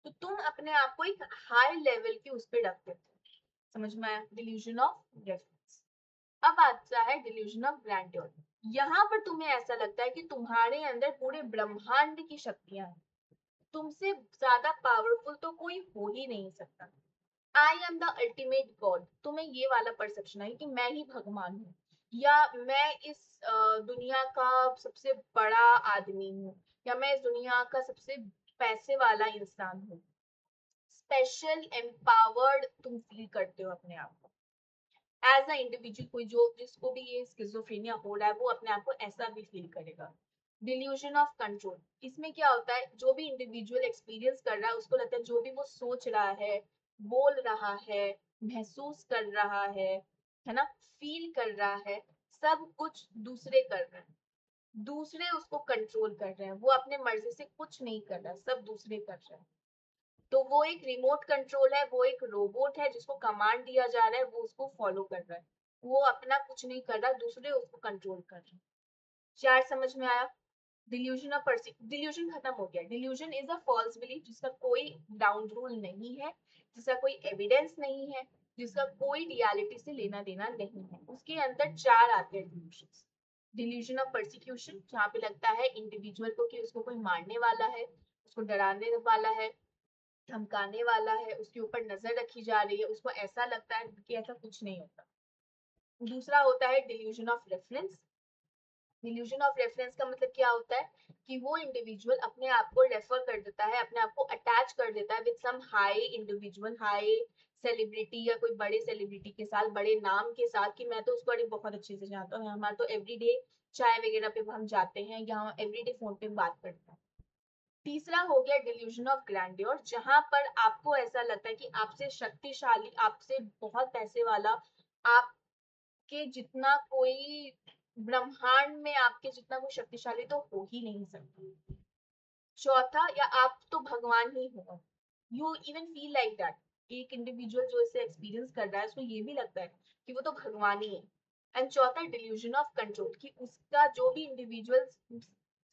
तो तुम अपने आप को एक हाई लेवल की उस पर रख देते हो। समझ में आया डिल्यूजन ऑफ रेफरेंस। अब आता है डिल्यूजन ऑफ ग्रैंडियर। यहाँ पर तुम्हें ऐसा लगता है कि तुम्हारे अंदर पूरे ब्रह्मांड की शक्तियां हैं, तुमसे ज्यादा पावरफुल तो कोई हो ही नहीं सकता। I am the ultimate God, तुम्हें ये वाला परसेप्शन है कि मैं ही भगवान हूँ, या मैं इस दुनिया का सबसे बड़ा आदमी हूँ, या मैं इस दुनिया का सबसे पैसे वाला इंसान हूँ। स्पेशल एम्पावर्ड तुम फील करते हो अपने आप को एज अ इंडिविजुअल। कोई जो जिसको भी ये स्किज़ोफ्रेनिया हो रहा है, वो अपने आप को ऐसा भी फील करेगा। डिल्यूजन ऑफ कंट्रोल, इसमें क्या होता है, जो भी इंडिविजुअल एक्सपीरियंस कर रहा है, उसको लगता है जो भी वो सोच रहा है, बोल रहा है, महसूस कर रहा है ना, फील कर रहा है, सब कुछ दूसरे कर रहे हैं, दूसरे उसको कंट्रोल कर रहे हैं। वो अपने मर्जी से कुछ नहीं कर रहा, सब दूसरे कर रहे हैं। तो वो एक रिमोट कंट्रोल है, वो एक रोबोट है जिसको कमांड दिया जा रहा है, वो उसको फॉलो कर रहा है, वो अपना कुछ नहीं कर रहा, दूसरे उसको कंट्रोल कर रहे हैं। चार समझ में आया। डिल्यूजन ऑफ डिल्यूजन खत्म हो गया। Delusion is a false belief जिसका कोई ग्राउंड रूल नहीं है, जिसका कोई एविडेंस नहीं है, जिसका कोई रियलिटी से लेना देना नहीं है। उसके अंदर चार आते हैं डिल्यूशन। डिल्यूजन ऑफ परसिक्यूशन, जहाँ पे लगता है इंडिविजुअल को कि उसको कोई मारने वाला है, उसको डराने वाला है, धमकाने वाला है, उसके ऊपर नजर रखी जा रही है, उसको ऐसा लगता है कि ऐसा कुछ नहीं होता। दूसरा होता है delusion of reference. Delusion of reference का मतलब क्या होता है कि वो इंडिविजुअल अपने आप को रेफर कर देता है, अपने आप को अटैच कर देता है with some high individual, high celebrity, या कोई बड़े सेलिब्रिटी के साथ, बड़े नाम के साथ, कि मैं तो उसको अरे बहुत अच्छे से जानता हूँ, हमारा तो एवरीडे चाय वगैरह पे हम जाते हैं, या हम एवरीडे फोन पे बात करते हैं। तीसरा हो गया डिल्यूजन ऑफ ग्रैंडियोर, जहां पर आपको ऐसा लगता है कि आपसे शक्तिशाली, आपसे बहुत पैसे वाला, आपके जितना कोई ब्रह्मांड में आपके जितना कोई शक्तिशाली तो हो ही नहीं सकता। चौथा, या आप तो भगवान ही हो, you even feel like that. एक इंडिविजुअल जो इसे एक्सपीरियंस कर रहा है, उसको ये भी लगता है कि वो तो भगवान ही है। एंड चौथा डिल्यूजन ऑफ कंट्रोल, कि उसका जो भी इंडिविजुअल,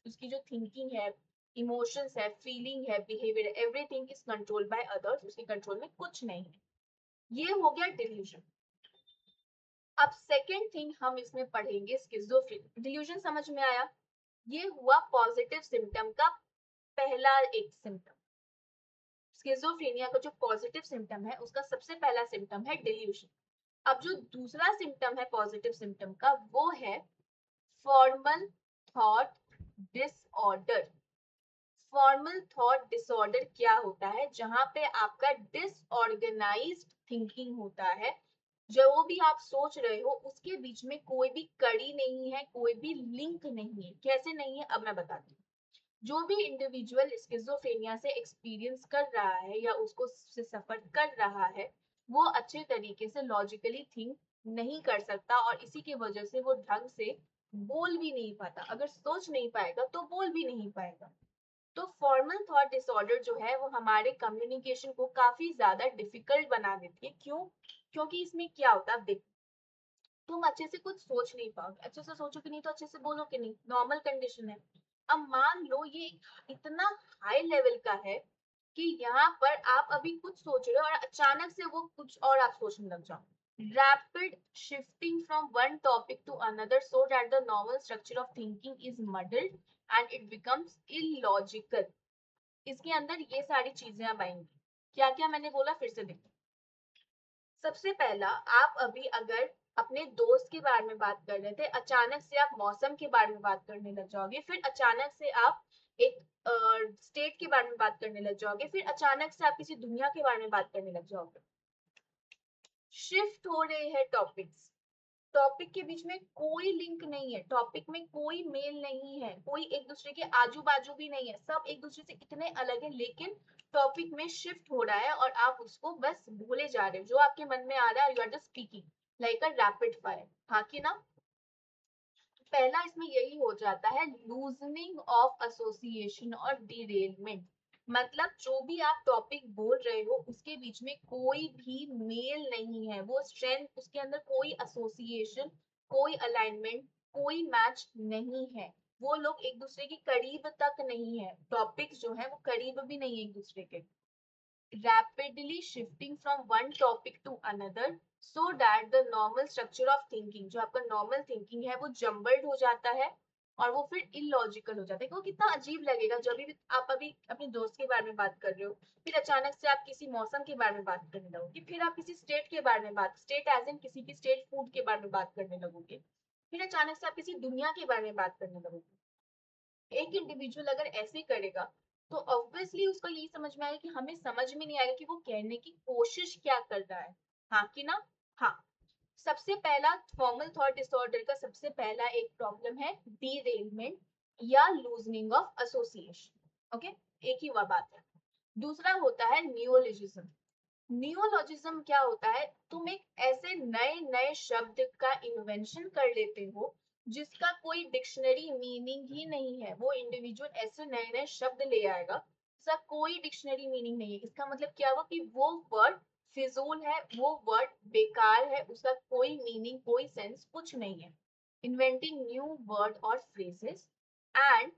उसकी जो थिंकिंग है, इमोशंस है, फीलिंग है, behaviour, everything is controlled by others, उसके कंट्रोल में कुछ नहीं है। ये हो गया डिल्यूजन। अब सेकेंड थिंग हम इसमें पढ़ेंगे स्किज़ोफ्रेनिया। डिल्यूजन समझ में आया, ये हुआ पॉजिटिव सिम्टम का पहला एक सिम्टम। स्किज़ोफ्रेनिया का जो पॉजिटिव सिम्टम है उसका सबसे पहला सिम्टम है डिल्यूशन। अब जो दूसरा सिम्टम है पॉजिटिव सिम्टम का वो है formal thought disorder. Formal thought disorder क्या होता है? जहां पे आपका डिसऑर्गेनाइज्ड थिंकिंग होता है। जो भी आप सोच रहे हो उसके बीच में कोई भी कड़ी नहीं है, कोई भी लिंक नहीं है। कैसे नहीं है, अब मैं बताती हूँ। जो भी इंडिविजुअल स्किज़ोफ्रेनिया से एक्सपीरियंस कर रहा है या उसको से सफर कर रहा है, वो अच्छे तरीके से लॉजिकली थिंक नहीं कर सकता और इसी की वजह से वो ढंग से बोल भी नहीं पाता। अगर सोच नहीं पाएगा तो बोल भी नहीं पाएगा। तो फॉर्मल थॉट डिसऑर्डर जो है वो हमारे कम्युनिकेशन को काफी ज्यादा डिफिकल्ट बना देती है। क्यों? क्योंकि इसमें क्या होता है, देख, तुम अच्छे से कुछ सोच नहीं पाओगे, अच्छे से सोचोगे नहीं तो अच्छे से बोलोगे नहीं, नॉर्मल कंडीशन है। अब मान लो ये इतना हाई लेवल का है कि यहाँ पर आप अभी कुछ सोच रहे हो और अचानक से वो कुछ और आप सोचने लग जाओ। Rapid shifting from one topic to another so that the normal structure of thinking is muddled and it becomes illogical. इसके अंदर ये सारी चीजें अब आएंगी। क्या क्या मैंने बोला फिर से देखो। सबसे पहला, आप अभी अगर अपने दोस्त के बारे में बात कर रहे थे, अचानक से आप मौसम के बारे में बात करने लग जाओगे, फिर अचानक से आप एक स्टेट के बारे में बात करने लग जाओगे, फिर अचानक से आप किसी दुनिया के बारे में बात करने लग जाओगे। शिफ्ट हो रहे हैं टॉपिक्स। टॉपिक के बीच में कोई लिंक नहीं है, टॉपिक में कोई मेल नहीं है, कोई एक दूसरे के आजू बाजू भी नहीं है, सब एक दूसरे से इतने अलग है, लेकिन टॉपिक में शिफ्ट हो रहा है और आप उसको बस भूले जा रहे हो। जो आपके मन में आ रहा है you are just speaking like a rapid fire. हाँ कि ना? पहला इसमें यही हो जाता है, लूजनिंग ऑफ एसोसिएशन और डिरेलमेंट। मतलब जो भी आप टॉपिक बोल रहे हो उसके बीच में कोई भी मेल नहीं है, वो स्ट्रेंथ, उसके अंदर कोई एसोसिएशन, कोई अलाइनमेंट, कोई मैच नहीं है। वो लोग एक दूसरे के करीब तक नहीं है, टॉपिक्स जो है वो करीब भी नहीं है एक दूसरे के। rapidly shifting from one topic to another so that the normal structure of thinking, जो आपका normal thinking है वो jumbled हो जाता है और वो फिर illogical हो जाता है। वो कितना अजीब लगेगा जब भी आप अभी अपने दोस्त के बारे में बात कर रहे हो, फिर अचानक से आप किसी मौसम के बारे में बात करने लगोगे, फिर आप किसी स्टेट के बारे में बात, स्टेट एज इन किसी भी स्टेट फूड के बारे में बात करने लगोगे, फिर अचानक से आप किसी दुनिया के बारे में बात करने लगोगे। एक इंडिविजुअल अगर ऐसे करेगा तो ऑब्वियसली उसको यही समझ में आएगा कि हमें समझ में नहीं आएगा कि वो कहने की कोशिश क्या कर रहा है। हाँ कि ना? हाँ। सबसे पहला फॉर्मल थॉट डिसऑर्डर का सबसे पहला एक प्रॉब्लम है डीरेलमेंट या लूजनिंग ऑफ एसोसिएशन। ओके, एक ही वह बात है। दूसरा होता है नियोलॉजिज्म। नियोलॉजिज्म क्या होता है? तुम एक ऐसे नए नए शब्द का इन्वेंशन कर लेते हो जिसका कोई डिक्शनरी मीनिंग ही नहीं है। वो इंडिविजुअल ऐसे नए नए शब्द ले आएगा जिसका कोई डिक्शनरी मीनिंग नहीं है। इसका मतलब क्या हुआ कि वो वर्ड फिजूल है, वो वर्ड बेकार है, उसका कोई मीनिंग, कोई सेंस कुछ नहीं है। इन्वेंटिंग न्यू वर्ड और फ्रेजेस एंड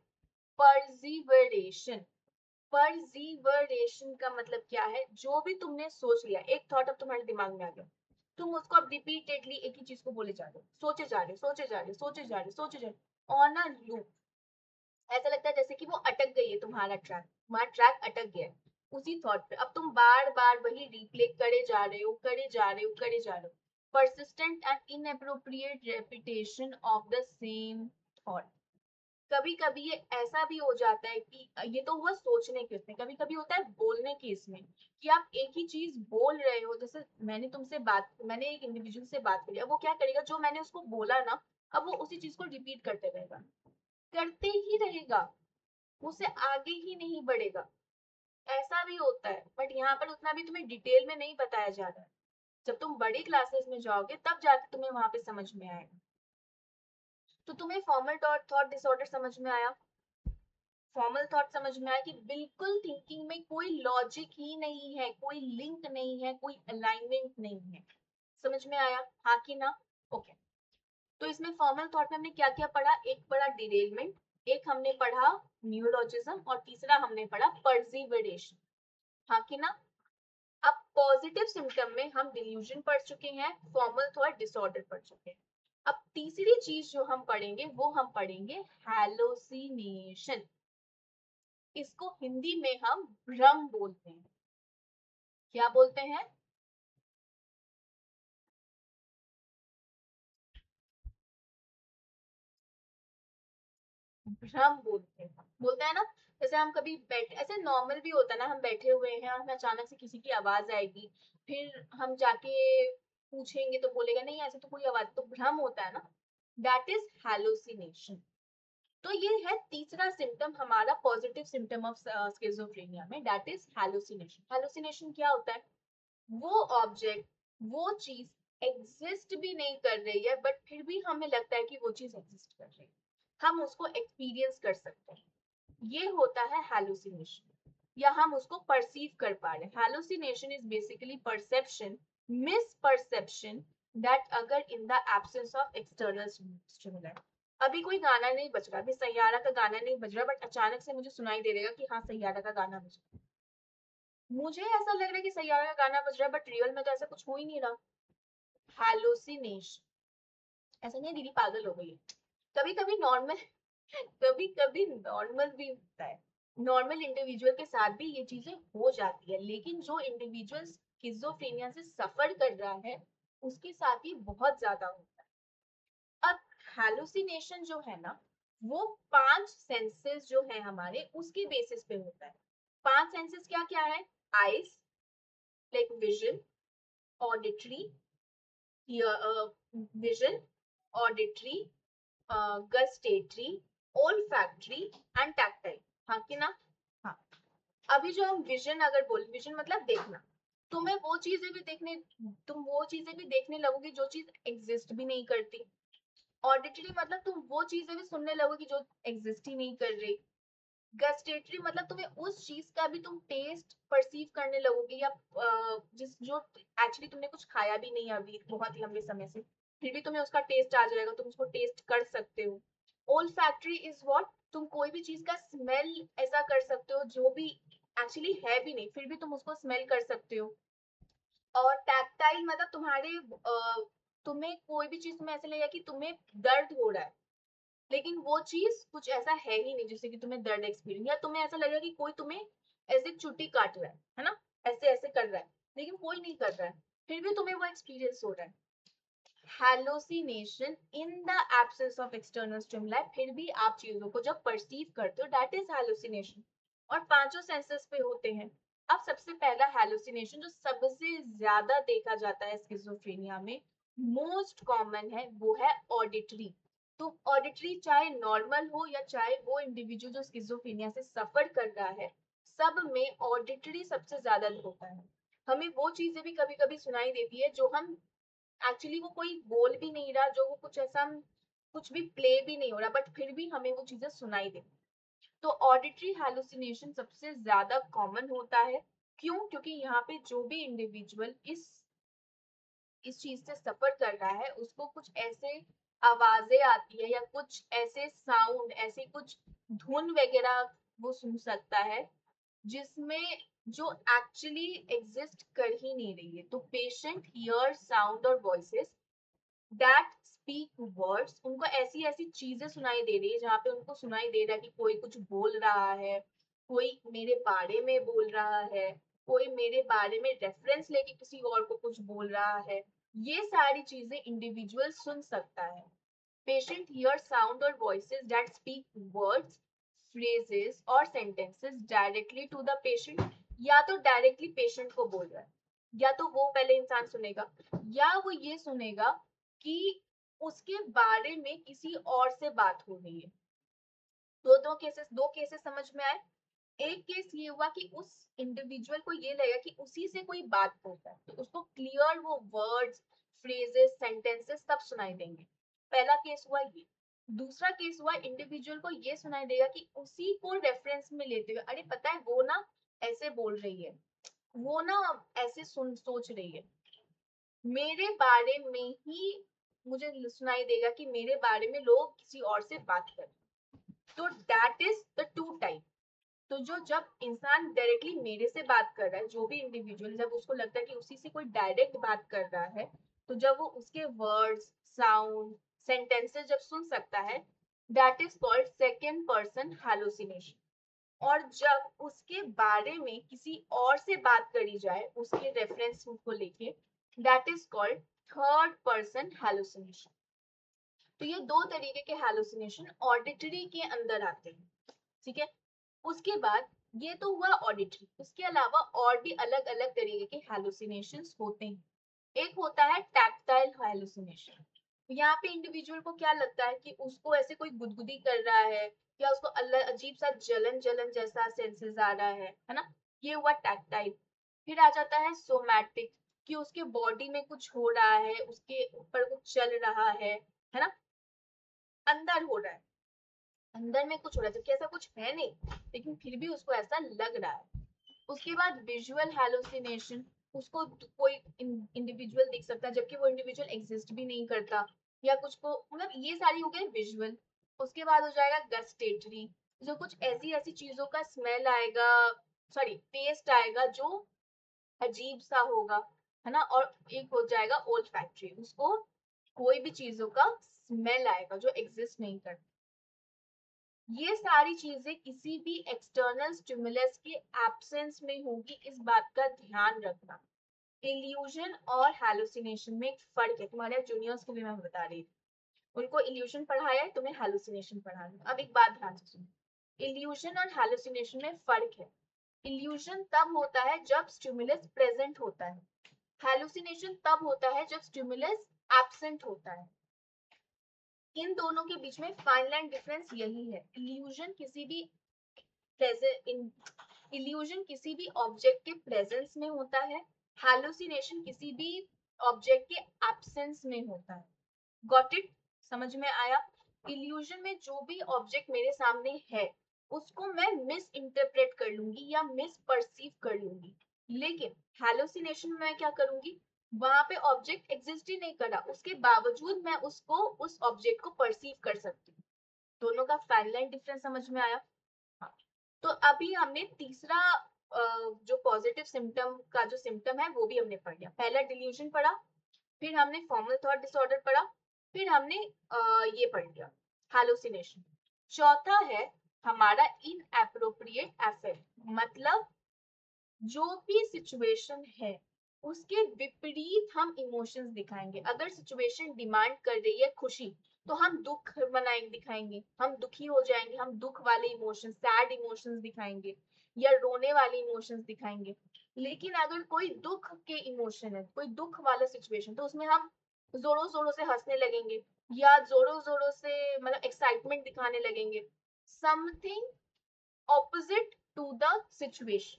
परसिवरेशन। परसिवरेशन का मतलब क्या है? जो भी तुमने सोच लिया, एक थॉट अब तुम्हारे दिमाग में आ गया, तुम उसको अब रिपीटेडली एक ही चीज को बोले जा रहे हो, सोचे जा रहे हो, सोचे जा रहे हो, सोचे जा रहे हो, सोचे जा रहे हो ऑन अ लूप। ऐसा लगता है जैसे कि वो अटक गई है, तुम्हारा ट्रैक अटक गया है उसी थॉट पे। अब तुम बार बार वही रिप्ले करे जा रहे हो, करे जा रहे हो, करे जा रहे हो। Persistent and inappropriate repetition of the same thought. कभी कभी ये ऐसा भी हो जाता है कि ये तो हुआ सोचने के उसमें, कभी कभी होता है बोलने के इसमें, कि आप एक ही चीज बोल रहे हो। जैसे मैंने एक इंडिविजुअल से बात करी, अब वो क्या करेगा, जो मैंने उसको बोला ना, अब वो उसी चीज को रिपीट करते रहेगा, करते ही रहेगा, उससे आगे ही नहीं बढ़ेगा। ऐसा भी होता है, बट यहाँ पर उतना भी तुम्हें डिटेल में नहीं बताया जा रहा है। जब तुम बड़ी क्लासेस में जाओगे तब जाके तुम्हें वहां पे समझ में आएगा। तो तुम्हें फॉर्मल थॉट डिसऑर्डर समझ में आया? फॉर्मल थॉट समझ में आया कि बिल्कुल थिंकिंग में कोई लॉजिक ही नहीं है, कोई लिंक नहीं है, कोई अलाइनमेंट नहीं है। समझ में आया? हाँ कि ना? ओके। तो इसमें फॉर्मल थॉट में हमने क्या क्या पढ़ा? एक पढ़ा डिरेलमेंट, एक हमने पढ़ा न्यूरोलॉजिज्म और तीसरा हमने पढ़ा परसिवरेशन। हाँ कि ना? अब पॉजिटिव सिम्टम में हम डिल्यूजन पढ़ चुके हैं, फॉर्मल थॉट डिसऑर्डर पढ़ चुके हैं। अब तीसरी चीज जो हम पढ़ेंगे वो हम पढ़ेंगे हैलोसिनेशन। इसको हिंदी में हम भ्रम बोलते हैं। क्या बोलते हैं? भ्रम बोलते हैं, बोलते हैं ना। जैसे हम कभी बैठ ऐसे नॉर्मल भी होता है ना, हम बैठे हुए हैं और हमें अचानक से किसी की आवाज आएगी, फिर हम जाके पूछेंगे तो बोलेगा नहीं ऐसे तो कोई आवाज, तो भ्रम होता है ना। That is hallucination. तो ये है तीसरा सिम्टम हमारा पॉजिटिव सिम्टम ऑफ स्किज़ोफ्रेनिया में, दैट इज हेलुसिनेशन। हेलुसिनेशन क्या होता है? वो ऑब्जेक्ट, वो चीज एग्जिस्ट भी नहीं कर रही है बट फिर भी हमें लगता है कि वो चीज एग्जिस्ट कर रही है, हम उसको एक्सपीरियंस कर सकते हैं। ये होता है हेलुसिनेशन, या हम उसको परसीव कर पा रहे हैं। Hallucination is basically perception, misperception, that अगर in the absence of external stimuli. अभी कोई गाना नहीं बज रहा, अभी सैयारा का गाना नहीं बज रहा, बट अचानक से मुझे सुनाई दे देगा कि हाँ सैयारा का गाना बज रहा है। मुझे ऐसा लग रहा है कि सैयारा का गाना बज रहा है बट रियल में तो ऐसा कुछ हो ही नहीं रहा। हेलुसिनेशन। ऐसा नहीं है दीदी पागल हो गई है, कभी कभी नॉर्मल कभी कभी नॉर्मल भी होता है, नॉर्मल इंडिविजुअल के साथ भी ये चीजें हो जाती है, लेकिन जो इंडिविजुअल स्किज़ोफ्रेनिया से सफर कर रहा है उसके साथ ही बहुत ज्यादा होता है। अब हेलुसिनेशन जो है ना, वो 5 सेंसेस जो है हमारे उसके बेसिस पे होता है। 5 सेंसेस क्या क्या है? Eyes, like vision, auditory, vision, auditory, gustatory, olfactory and tactile. हाँ कि ना? हाँ। अभी जो हम विजन अगर बोल, विजन मतलब देखना, तुम्हें वो चीजें भी देखने, तुम वो चीजें भी देखने लगोगी जो चीज एग्जिस्ट भी नहीं करती। ऑडिटरी मतलब तुम वो चीजें भी सुनने लगोगी जो एग्जिस्ट ही नहीं कर रही। गस्टेटरी मतलब तुम्हें उस चीज का भी तुम टेस्ट परसीव करने लगोगे, या जिस जो एक्चुअली तुमने कुछ खाया भी नहीं है अभी बहुत लंबे समय से, फिर भी तुम्हें उसका टेस्ट आ जाएगा, तुम उसको टेस्ट कर सकते हो। ओल फैक्ट्री इज व्हाट, तुम कोई भी चीज का स्मेल ऐसा कर सकते हो जो भी एक्चुअली है भी नहीं, फिर भी तुम उसको स्मेल कर सकते हो। और टैक्टाइल मतलब तुम्हें कोई भी चीज तुम्हें ऐसा लगेगा कि तुम्हें दर्द हो रहा है, लेकिन वो चीज कुछ ऐसा है ही नहीं जिससे कि तुम्हें दर्द एक्सपीरियंस, या तुम्हें ऐसा लगेगा कि कोई तुम्हें ऐसे चुट्टी काट रहा है ना, ऐसे ऐसे कर रहा है, लेकिन कोई नहीं कर रहा है, फिर भी तुम्हें वो एक्सपीरियंस हो रहा है। Hallucination in the absence of external stimuli, फिर भी आप चीजों को जब परसीव करते हो, दैट इज हेलोसिनेशन। और पांचों सेंसेस पे होते हैं। अब सबसे पहला हेलोसिनेशन जो सबसे ज्यादा देखा जाता है स्किज़ोफ्रेनिया में, मोस्ट कॉमन है, वो है ऑडिटरी। तो ऑडिटरी चाहे नॉर्मल हो या चाहे वो इंडिविजुअल जो स्किज़ोफ्रेनिया से सफर कर रहा है, सब में ऑडिटरी सबसे ज्यादा होता है। हमें वो चीजें भी कभी कभी सुनाई देती है जो हम एक्चुअली वो कोई बोल भी नहीं रहा, जो वो कुछ ऐसा कुछ भी प्ले भी नहीं हो रहा, बट फिर भी हमें वो चीजें सुनाई दे। तो ऑडिटरी हेलुसिनेशन सबसे ज्यादा कॉमन होता है। क्यों? क्योंकि यहाँ पे जो भी इंडिविजुअल इस चीज से सफर कर रहा है उसको कुछ ऐसे आवाजें आती है या कुछ ऐसे साउंड, ऐसे कुछ धुन वगैरह वो सुन सकता है जिसमें जो एक्चुअली एग्जिस्ट कर ही नहीं रही है। तो पेशेंट हियर साउंड और वॉइसेस दैट स्पीक वर्ड्स, उनको ऐसी ऐसी चीजें सुनाई दे रही है जहाँ पे उनको सुनाई दे रहा है कि कोई कुछ बोल रहा है, कोई मेरे बारे में बोल रहा है, कोई मेरे बारे में रेफरेंस लेके किसी और को कुछ बोल रहा है। ये सारी चीजें इंडिविजुअल सुन सकता है। पेशेंट हियर साउंड और voices that speak words, phrases और sentences directly to the patient, या तो डायरेक्टली पेशेंट को बोल रहा है, या तो वो पहले इंसान सुनेगा, या वो ये सुनेगा कि उसके बारे में किसी और से बात हो रही है। दो केसेस समझ में आए। एक केस ये हुआ कि उस इंडिविजुअल को ये लगा कि उसी से कोई बात कर रहा है, तो उसको क्लियर वो वर्ड्स, फ्रेजेस, सेंटेंसेस सब सुनाई देंगे। पहला केस हुआ ये। दूसरा केस हुआ इंडिविजुअल को ये सुनाई देगा कि उसी को रेफरेंस में लेते हुए, अरे पता है वो ना ऐसे बोल रही है, वो ना ऐसे सुन सोच रही है, मेरे बारे में ही मुझे सुनाई देगा कि मेरे बारे में लोग किसी और से बात कर। तो that is the two type. तो जो जब इंसान डायरेक्टली मेरे से बात कर रहा है, जो भी इंडिविजुअल जब उसको लगता है कि उसी से कोई डायरेक्ट बात कर रहा है, तो जब वो उसके वर्ड्स, साउंड, सेंटेंसेस जब सुन सकता है, that is called second person hallucination. और जब उसके बारे में किसी और से बात करी जाए उसके रेफरेंस को लेके, that is called third person hallucination. तो ये दो तरीके के हैलुसिनेशन ऑडिटरी के अंदर आते हैं, ठीक है। उसके बाद ये तो हुआ ऑडिटरी, उसके अलावा और भी अलग अलग तरीके के हैलुसिनेशंस होते हैं। एक होता है टैक्टाइल हैलुसिनेशन। यहाँ पे इंडिविजुअल को क्या लगता है कि उसको ऐसे कोई गुदगुदी कर रहा है या उसको अजीब सा जलन जलन जैसा सेंसेस आ रहा है ना, ये हुआ टैक्टाइल। फिर आ जाता है सोमैटिक, कि उसके बॉडी में कुछ हो रहा है, उसके ऊपर कुछ चल रहा है ना, अंदर हो रहा है, अंदर में कुछ हो रहा है जबकि ऐसा कुछ है नहीं, लेकिन फिर भी उसको ऐसा लग रहा है। उसके बाद विजुअल हैलुसिनेशन, उसको कोई इंडिविजुअल दिख सकता है जबकि वो इंडिविजुअल एग्जिस्ट भी नहीं करता, या कुछ को मतलब ये सारी हो गई विजुअल। उसके बाद हो जाएगा गस्टेटरी, जो कुछ ऐसी ऐसी चीजों का स्मेल आएगा, सॉरी टेस्ट आएगा जो अजीब सा होगा, है ना। और एक हो जाएगा ओल्फैक्टरी, उसको कोई भी चीजों का स्मेल आएगा जो एग्जिस्ट नहीं करता। ये सारी चीजें किसी भी एक्सटर्नल स्टिमुलस के एब्सेंस में होगी, इस बात का ध्यान रखना। इल्यूजन और हैलुसिनेशन में एक फर्क है, तुम्हारे जूनियर्स को भी मैं बता रही हूँ, उनको इल्यूजन पढ़ाया है, तुम्हें हैलुसिनेशन पढ़ाना। अब एक बात ध्यान से सुनो, इल्यूजन और हैलुसिनेशन में फर्क है। इल्यूजन तब होता है जब स्टिमुलस प्रेजेंट होता है, हैलुसिनेशन तब होता है जब स्टिमुलस एब्सेंट होता है। इन दोनों के बीच में फाइन लाइन डिफरेंस यही है। इल्यूजन किसी भी इल्यूजन किसी भी ऑब्जेक्ट के प्रेजेंस में होता है, हैलुसिनेशन किसी भी ऑब्जेक्ट के एब्सेंस में होता है। Got it? समझ में आया? इल्यूजन में जो भी ऑब्जेक्ट मेरे सामने है उसको मैं मिस इंटरप्रेट कर लूंगी या मिस परसीव कर लूंगी, लेकिन हैलुसिनेशन में मैं क्या करूंगी, वहां पे ऑब्जेक्ट एग्जिस्ट ही नहीं करा, उसके बावजूद मैं उसको उस ऑब्जेक्ट को परसीव कर सकती हूँ। दोनों का फाइन लाइन डिफरेंस समझ में आया? हाँ। तो अभी हमने तीसरा जो पॉजिटिव सिम्टम का जो सिम्टम है वो भी हमने पढ़ लिया। पहला डिल्यूजन पढ़ा, फिर हमने फॉर्मल थॉट डिसऑर्डर पढ़ा, फिर हमने ये पढ़ लिया हैलुसिनेशन। चौथा है हमारा इनएप्रोप्रिएट अफेक्ट, मतलब जो भी सिचुएशन है उसके विपरीत हम इमोशंस दिखाएंगे। अगर सिचुएशन डिमांड कर रही है खुशी, तो हम दुख बनाएंगे, दिखाएंगे, हम दुखी हो जाएंगे, हम दुख वाले इमोशंस, सैड इमोशंस दिखाएंगे या रोने वाले इमोशंस दिखाएंगे। लेकिन अगर कोई दुख के इमोशन है, कोई दुख वाला सिचुएशन, तो उसमें हम जोरों जोरों से हंसने लगेंगे या जोरों जोरों से मतलब एक्साइटमेंट दिखाने लगेंगे, something opposite to the situation,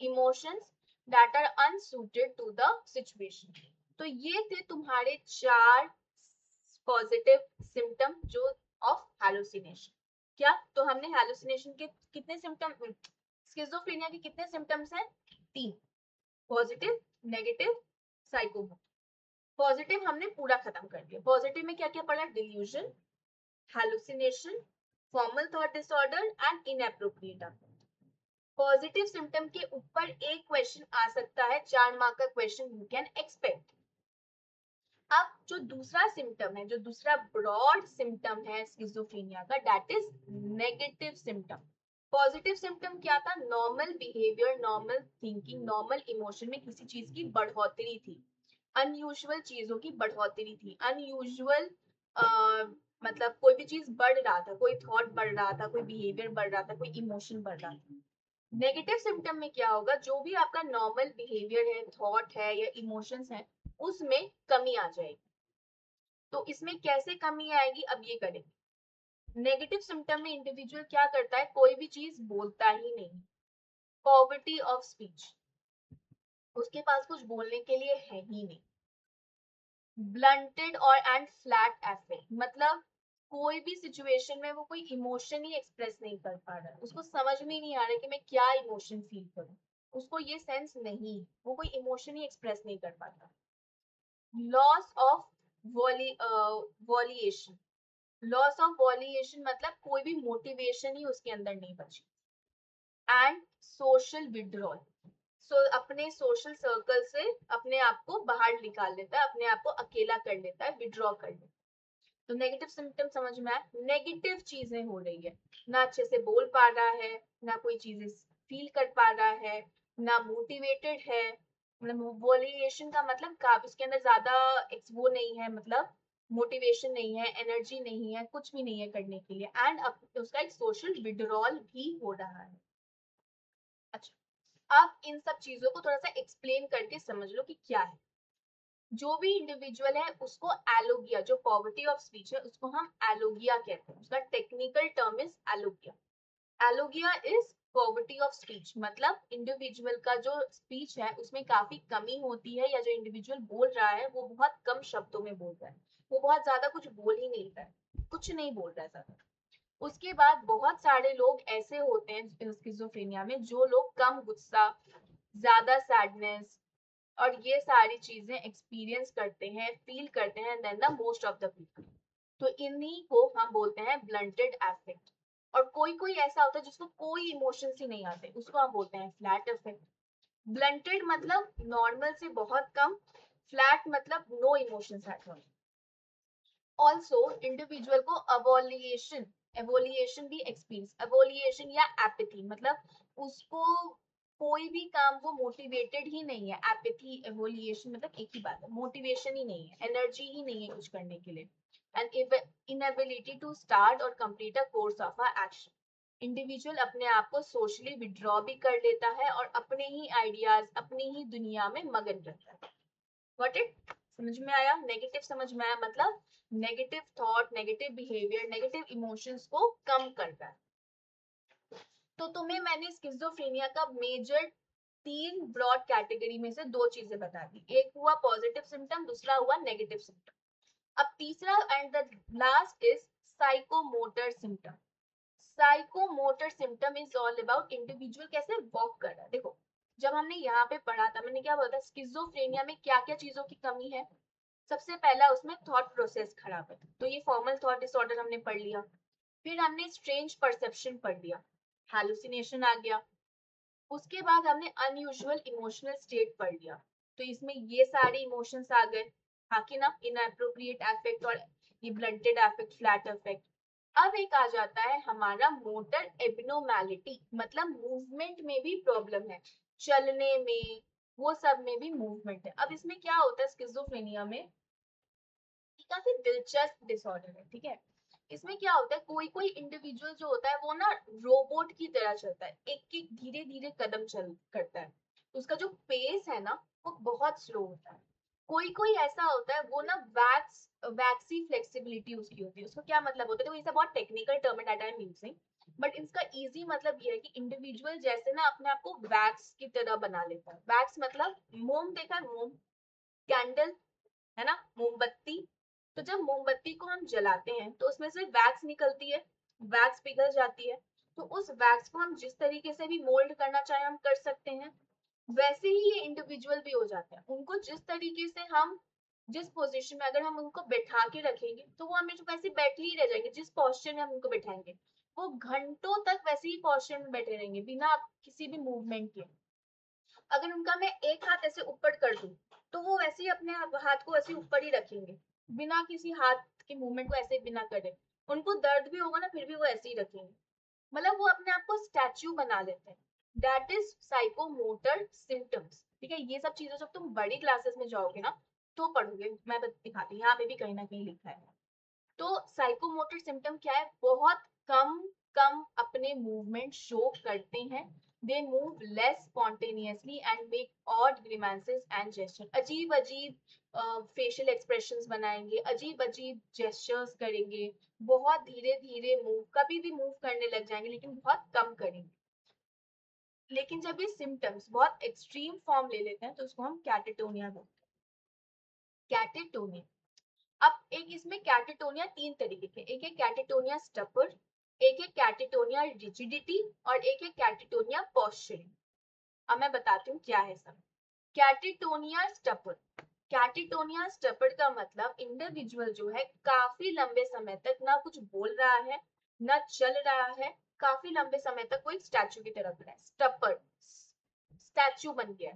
emotions that are unsuited to the situation. तो ये थे तुम्हारे चार पॉजिटिव सिम्टम जो ऑफ हैलुसिनेशन। क्या तो हमने हैलुसिनेशन के कितने सिम्टम, स्किज़ोफ्रेनिया के कितने सिम्टम्स हैं? तीन, पॉजिटिव, नेगेटिव, साइकोमोटिव। पॉजिटिव हमने पूरा खत्म कर दिया। पॉजिटिव में क्या क्या पढ़ा? Delusion, hallucination, formal thought disorder and inappropriate affect. Positive symptom के ऊपर एक क्वेश्चन आ सकता है, 4 मार्क का क्वेश्चन यू कैन एक्सपेक्ट। अब जो दूसरा सिम्टम है, जो दूसरा ब्रॉड सिम्टम है स्किज़ोफ्रेनिया का, that is negative symptom. Positive symptom क्या था? Normal behaviour, normal thinking, normal emotion में किसी चीज की बढ़ोतरी थी, अनयूजुअल चीजों की बढ़ोतरी थी, अनयूजुअल मतलब कोई भी चीज बढ़ रहा था, कोई थॉट बढ़ रहा था, कोई बिहेवियर बढ़ रहा था, कोई इमोशन बढ़ रहा था। नेगेटिव सिम्टम में क्या होगा? जो भी आपका नॉर्मल बिहेवियर है, थॉट है या इमोशंस है, उसमें कमी आ जाएगी। तो इसमें कैसे कमी आएगी, अब ये करेंगे। नेगेटिव सिम्टम में इंडिविजुअल क्या करता है? कोई भी चीज बोलता ही नहीं, पॉवर्टी ऑफ स्पीच, उसके पास कुछ बोलने के लिए है ही नहीं। ब्लंटेड और एंड फ्लैट अफेक्ट, मतलब कोई भी सिचुएशन में वो कोई इमोशन ही एक्सप्रेस नहीं कर पा रहा है, उसको समझ में नहीं आ रहा है कि मैं क्या इमोशन फील करूं, उसको ये सेंस नहीं, वो कोई इमोशन ही एक्सप्रेस नहीं कर पाता। लॉस ऑफ वॉलिएशन, लॉस ऑफ वॉलिएशन मतलब कोई भी मोटिवेशन ही उसके अंदर नहीं बची। एंड सोशल विड्रॉल, अपने सोशल सर्कल से अपने आप को बाहर निकाल लेता है, अपने आप को अकेला कर लेता है, विड्रॉ कर लेता है। तो नेगेटिव सिम्टम समझ में आया, नेगेटिव चीजें हो रही है, ना अच्छे से बोल पा रहा है, ना कोई चीजें फील कर पा रहा है, ना मोटिवेटेड है, मतलब वॉल्यूएशन का मतलब का उसके अंदर ज्यादा वो नहीं है, मतलब मोटिवेशन नहीं है, एनर्जी नहीं है, कुछ भी नहीं है करने के लिए, एंड अब उसका एक सोशल विड्रॉल भी हो रहा है। अच्छा, अब इन सब चीजों को थोड़ा सा एक्सप्लेन करके समझ लो कि क्या है। जो भी इंडिविजुअल है उसको एलोगिया, जो पॉवर्टी ऑफ स्पीच है उसको हम एलोगिया कहते हैं, उसका technical term is alogia. Alogia is poverty of speech, मतलब इंडिविजुअल का जो स्पीच है उसमें काफी कमी होती है, या जो इंडिविजुअल बोल रहा है वो बहुत कम शब्दों में बोल रहा है, वो बहुत ज्यादा कुछ बोल ही नहीं रहा है, कुछ नहीं बोल रहा है ज्यादा। उसके बाद बहुत सारे लोग ऐसे होते हैं स्किज़ोफ्रेनिया में, जो लोग कम गुस्सा, ज्यादा सैडनेस और ये सारी चीजें एक्सपीरियंस करते हैं, फील करते हैं then the most of the people. तो इन्हीं को हम बोलते हैं ब्लंटेड अफेक्ट। और कोई कोई ऐसा होता है जिसको कोई इमोशंस ही नहीं आते, उसको हम बोलते हैं फ्लैट अफेक्ट। ब्लंटेड मतलब नॉर्मल से बहुत कम, फ्लैट मतलब no emotions at all. Also individual को अवोलिएशन, एवोलिएशन भी एक्सपीरियंस, एवोलिएशन या एपिथी, मतलब उसको कोई भी काम वो मोटिवेटेड ही नहीं है, एपिथी एवोलिएशन मतलब एक ही बात है, मोटिवेशन ही नहीं है, एनर्जी ही नहीं है कुछ करने के लिए, एंड इनएबिलिटी टू स्टार्ट और complete a course of a action. Individual अपने आप को सोशली विड्रॉ भी कर लेता है और अपने ही आइडियाज, अपनी ही दुनिया में मगन रहता है। Got it? समझ में आया? नेगेटिव समझ में आया, मतलब negative thought, negative behaviour, negative emotions को कम करता है। तो तुम्हें मैंने स्किज़ोफ्रेनिया का मेजर तीन ब्रॉड कैटेगरी में से दो चीजें बता दी, एक हुआ पॉजिटिव सिम्टम, दूसरा हुआ नेगेटिव सिम्टम। अब तीसरा and the last is psychomotor symptom. Psychomotor symptom is all about individual कैसे वॉक कर रहा है। देखो, जब हमने यहाँ पे पढ़ा था, मैंने क्या बोला था, स्किज़ोफ्रेनिया में क्या क्या चीजों की कमी है। सबसे पहला उसमें थॉट प्रोसेस खराब है, तो ये फॉर्मल थॉट डिसऑर्डर हमने पढ़ लिया। फिर हमने स्ट्रेंज परसेप्शन पढ़ लिया, हैलुसिनेशन आ गया। उसके बाद हमने अनयूजुअल इमोशनल स्टेट पढ़ लिया, तो इसमें ये सारे इमोशंस आ गए, हाँ कि ना, इनएप्रोप्रिएट अफेक्ट और ये ब्लंटेड अफेक्ट, फ्लैट अफेक्ट। अब एक आ जाता है हमारा मोटर एब्नोर्मैलिटी, मतलब मूवमेंट में भी प्रॉब्लम है, चलने में, वो सब में भी मूवमेंट है। अब इसमें क्या होता है स्किज़ोफ्रेनिया में, काफी दिलचस्प डिसऑर्डर है, ठीक है। इसमें क्या होता है, कोई कोई इंडिविजुअल जो होता है वो ना रोबोट की तरह चलता है, एक एक धीरे धीरे कदम चल करता है, उसका जो पेस है ना वो बहुत स्लो होता है। कोई कोई ऐसा होता है वो ना वैक्सी फ्लेक्सिबिलिटी उसकी होती है। उसको क्या मतलब होता है, तो ये सब बहुत टेक्निकल टर्म है that I am using, but इसका इजी मतलब ये है कि इंडिविजुअल जैसे ना अपने आप को वैक्स की तरह बना लेता है। वैक्स मतलब मोम, देखा है मोम, कैंडल, है ना, मोमबत्ती। तो जब मोमबत्ती को हम जलाते हैं तो उसमें से वैक्स निकलती है, वैक्स पिघल जाती है, तो उस वैक्स को हम जिस तरीके से भी मोल्ड करना चाहे हम कर सकते हैं। वैसे ही ये इंडिविजुअल भी हो जाते हैं, उनको जिस तरीके से हम, जिस पोजीशन में अगर हम उनको बैठा के रखेंगे तो वो हमें वैसे बैठे ही रह जाएंगे, जिस पोस्चर में हम उनको बैठाएंगे वो घंटों तक वैसे ही पोस्चर में बैठे रहेंगे बिना किसी भी मूवमेंट के। अगर उनका मैं एक हाथ ऐसे ऊपर कर दूं तो वो वैसे ही अपने हाथ को ऐसे ऊपर ही रखेंगे, बिना किसी हाथ के मूवमेंट को ऐसे बिना करे। उनको दर्द भी होगा ना फिर भी वो ऐसे ही रखेंगे, मतलब वो अपने आप को स्टैच्यू बना लेते हैं। दैट इज साइकोमोटर सिम्टम्स, ठीक है। ये सब चीजें जब तुम बड़ी क्लासेस में जाओगे ना तो पढ़ोगे, मैं दिखाती हूँ, यहाँ पे भी कहीं ना कहीं लिखा है। तो साइकोमोटर सिम्टम क्या है, बहुत कम कम अपने मूवमेंट शो करते हैं। They move less spontaneously and make odd grimaces and gesture, अजीब अजीब फेशियल एक्सप्रेशंस बनाएंगे, अजीब अजीब जेस्चर्स करेंगे, बहुत धीरे धीरे मूव, कभी भी मूव करने लग जाएंगे लेकिन बहुत कम करेंगे। लेकिन जब ये सिम्टम्स बहुत एक्सट्रीम फॉर्म ले लेते हैं तो उसको हम कैटेटोनिया बोलते हैं, कैटेटोनिया। अब एक इसमें कैटेटोनिया तीन तरीके के, एक है कैटेटोनिया स्टपर, एक है कैटेटोनिया रिजिडिटी और एक है कैटेटोनिया पोस्चरिंग। अब मैं बताती हूँ क्या है सब। कैटेटोनिया स्टपर, कैटेटोनिया स्टपर का मतलब इंडिविजुअल जो है काफी लंबे समय तक ना कुछ बोल रहा है ना चल रहा है, काफी लंबे समय तक वो एक स्टैचू की तरह खड़ा है, स्टपर, स्टैचू बन गया।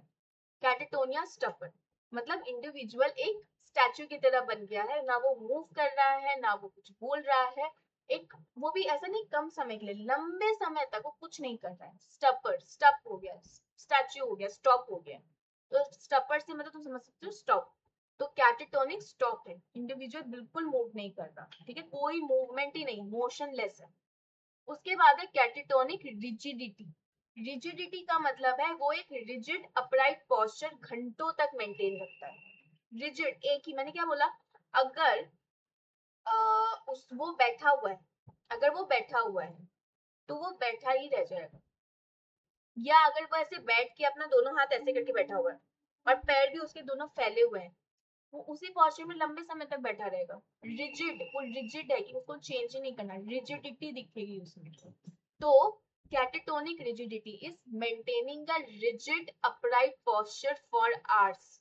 कैटेटोनिया स्टपर मतलब इंडिविजुअल एक स्टैचू की तरह बन गया है, ना वो मूव कर रहा है ना वो कुछ बोल रहा है। एक वो भी ऐसा नहीं कम समय के लिए, लंबे समय तक वो कुछ नहीं कर रहा है। स्टप हो गया, स्टैचू हो गया, स्टॉप हो गया। तो स्टपर से मतलब तुम समझ सकते हो स्टॉप। तो कैटेटोनिक स्टॉप है, इंडिविजुअल बिल्कुल मूव नहीं कर रहा, ठीक है, कोई मूवमेंट ही नहीं, मोशनलेस है। उसके बाद है कैटेटोनिक रिजिडिटी। रिजिडिटी का मतलब है वो एक रिजिड अपराइट पोस्चर घंटों तक मेंटेन रखता है। रिजिड एक ही, मैंने क्या बोला, अगर वो बैठा हुआ है, अगर वो बैठा हुआ है तो वो बैठा ही रह जाएगा। या अगर वो ऐसे बैठ के अपना दोनों हाथ ऐसे करके बैठा हुआ है और पैर भी उसके दोनों फैले हुए हैं, वो उसी पोस्चर में लंबे समय तक बैठा रहेगा। रिजिड, वो रिजिड है कि उसको चेंज ही नहीं करना, रिजिडिटी दिखेगी उसमें। तो catatonic rigidity is maintaining a rigid upright posture for hours.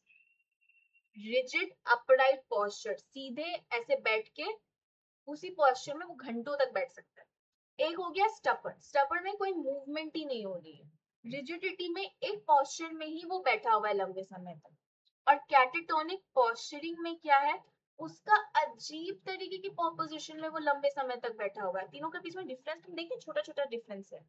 Rigid upright posture, सीधे ऐसे बैठ के उसी पोस्चर में वो घंटों तक बैठ सकता है। एक हो गया स्टपर, स्टपर में कोई मूवमेंट ही नहीं हो रही है। रिजिडिटी में एक पोस्चर में ही वो बैठा हुआ है लंबे समय तक। और कैटेटोनिक पोस्चरिंग में क्या है, उसका अजीब तरीके की पोजीशन में वो लंबे समय तक बैठा हुआ है। तीनों के बीच में डिफरेंस तुम देखिए, छोटा छोटा डिफरेंस है।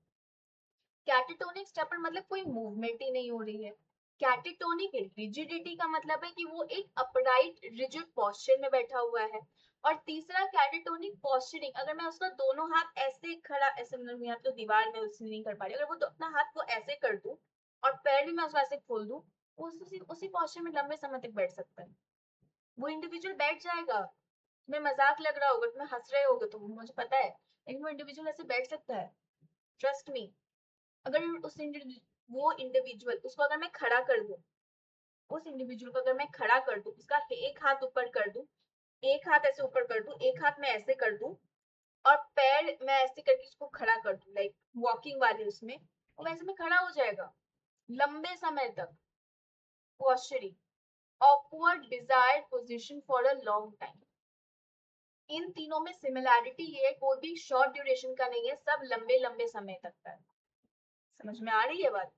कैटेटोनिक स्टेपर मतलब कोई मूवमेंट ही नहीं हो रही है। कैटेटोनिक रिजिडिटी का मतलब है कि वो एक अपराइट रिजिड पोस्चर में बैठा हुआ है। और तीसरा कैटेटोनिक पोस्चरिंग, अगर मैं उसका दोनों हाथ ऐसे खड़ा, ऐसे मतलब यहाँ तो दीवार में उससे नहीं कर पा रही, अगर वो अपना हाथ को ऐसे कर दूं और पैर भी मैं उसको ऐसे खोल दूं, उसी पोस्चर में लंबे समय तक बैठ सकता है। वो इंडिविजुअल बैठ जाएगा। तुम्हें मजाक लग रहा होगा, तुम्हें हंस रहे होगे, तो मुझे पता है, लेकिन वो इंडिविजुअल ऐसे बैठ सकता है, ट्रस्ट मी। अगर वो इंडिविजुअल, उसको अगर मैं खड़ा कर दूं, उस इंडिविजुअल को अगर मैं खड़ा कर दूं, उसका एक हाथ ऊपर कर दूं, एक हाथ ऐसे ऊपर कर दूं, एक हाथ मैं ऐसे कर दूं और पैर मैं ऐसे करके उसको खड़ा कर दूं, लाइक वॉकिंग वाले उसमें, वो वैसे में खड़ा हो जाएगा लंबे समय तक। Posturing, awkward desired position for a long time. इन तीनों में सिमिलैरिटी ये है, कोई भी शॉर्ट ड्यूरेशन का नहीं है, सब लंबे लंबे समय तक का है। समझ में आ रही है बात?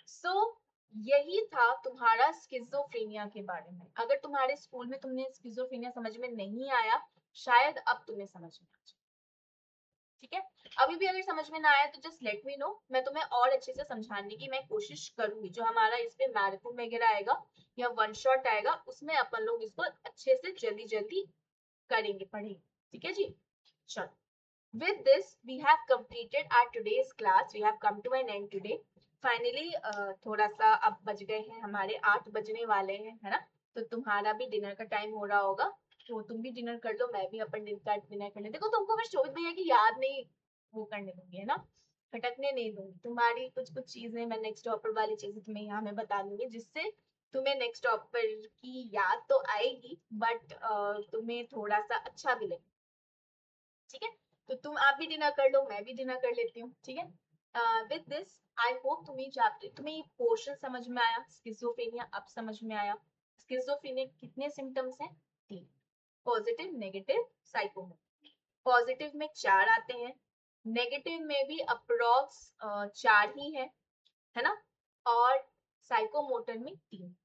सो यही था तुम्हारा स्किज़ोफ्रेनिया के बारे में। अगर तुम्हारे स्कूल में तुमने स्किज़ोफ्रेनिया समझ में नहीं आया, शायद अब तुम्हें समझ में आ जाए, ठीक है। अभी भी अगर समझ में ना आया तो जस्ट लेट मी नो, मैं तुम्हें और अच्छे से समझाने की मैं कोशिश करूंगी। जो हमारा इस पे मैराथन वगैरह आएगा या वन शॉट आएगा, उसमें अपन लोग इसको अच्छे से जल्दी जल्दी करेंगे, पढ़ेंगे, ठीक है जी। चलो, with this we have completed our today's class, we have come to an end today finally। थोड़ा सा अब बज गए हैं हमारे 8 बजने वाले हैं, है ना। तो तुम्हारा भी डिनर का टाइम हो रहा होगा, तो तुम भी डिनर कर लो, मैं भी अपन डिनर कर ले। देखो तुमको मैं शोध भैया की याद नहीं वो करने दूंगी, है ना, भटकने नहीं दूंगी। तुम्हारी कुछ कुछ चीजें मैं नेक्स्ट टॉपर वाली चीजें तुम्हें यहाँ मैं बता दूंगी, जिससे तुम्हें नेक्स्ट टॉपर की याद तो आएगी, बट तुम्हें थोड़ा सा अच्छा भी लगेगा, ठीक है। तो तुम आप भी डिनर कर लो, मैं भी डिनर कर लेती हूँ, ठीक है। विद दिस आई होप तुम्हें ये पोर्शन समझ में आया। स्किज़ोफ्रेनिया अब समझ में आया। स्किज़ोफ्रेनिया कितने सिम्टम्स हैं? 3, पॉजिटिव, नेगेटिव, साइकोमोटर। पॉजिटिव में 4 आते हैं, नेगेटिव में भी अप्रोक्स 4 ही है ना, और साइकोमोटर में 3,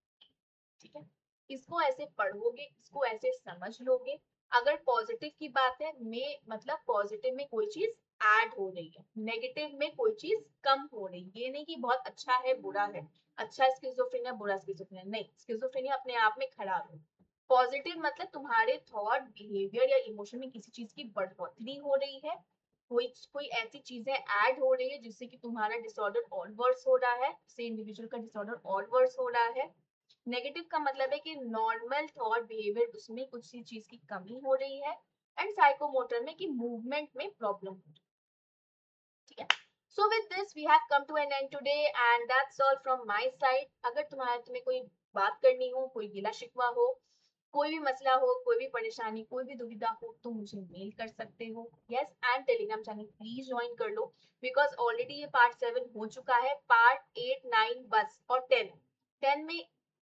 ठीक है। इसको ऐसे पढ़ोगे, इसको ऐसे समझ लोगे। अगर पॉजिटिव की बात है, में मतलब पॉजिटिव में कोई चीज ऐड हो रही है, नेगेटिव में कोई चीज कम हो रही है। ये नहीं कि बहुत अच्छा है बुरा है, अच्छा स्किज़ोफ्रेनिया बुरा स्किज़ोफ्रेनिया नहीं, स्किज़ोफ्रेनिया अपने आप में खराब है। पॉजिटिव मतलब तुम्हारे थॉट, बिहेवियर या इमोशन में किसी चीज की बढ़ोतरी हो रही है, कोई कोई ऐसी चीजें ऐड हो रही है जिससे कि तुम्हारा डिसऑर्डर और वर्स हो रहा है, जिससे इंडिविजुअल का डिसऑर्डर और वर्स हो रहा है। नेगेटिव का मतलब है कि नॉर्मल थॉट बिहेवियर उसमें कुछ सी चीज की कमी हो रही है। एंड साइकोमोटर में कि मूवमेंट में प्रॉब्लम हो रही है, ठीक है। So with this we have come to an end today and that's all from my side. अगर तुम्हें कोई बात करनी हो, कोई गिला शिकवा हो, कोई भी मसला हो, कोई भी परेशानी, कोई भी दुविधा हो, तो मुझे मेल कर सकते हो। Yes, and Telegram channel please join कर लो, बिकॉज ऑलरेडी ये पार्ट 7 हो चुका है, पार्ट 8, 9 बस और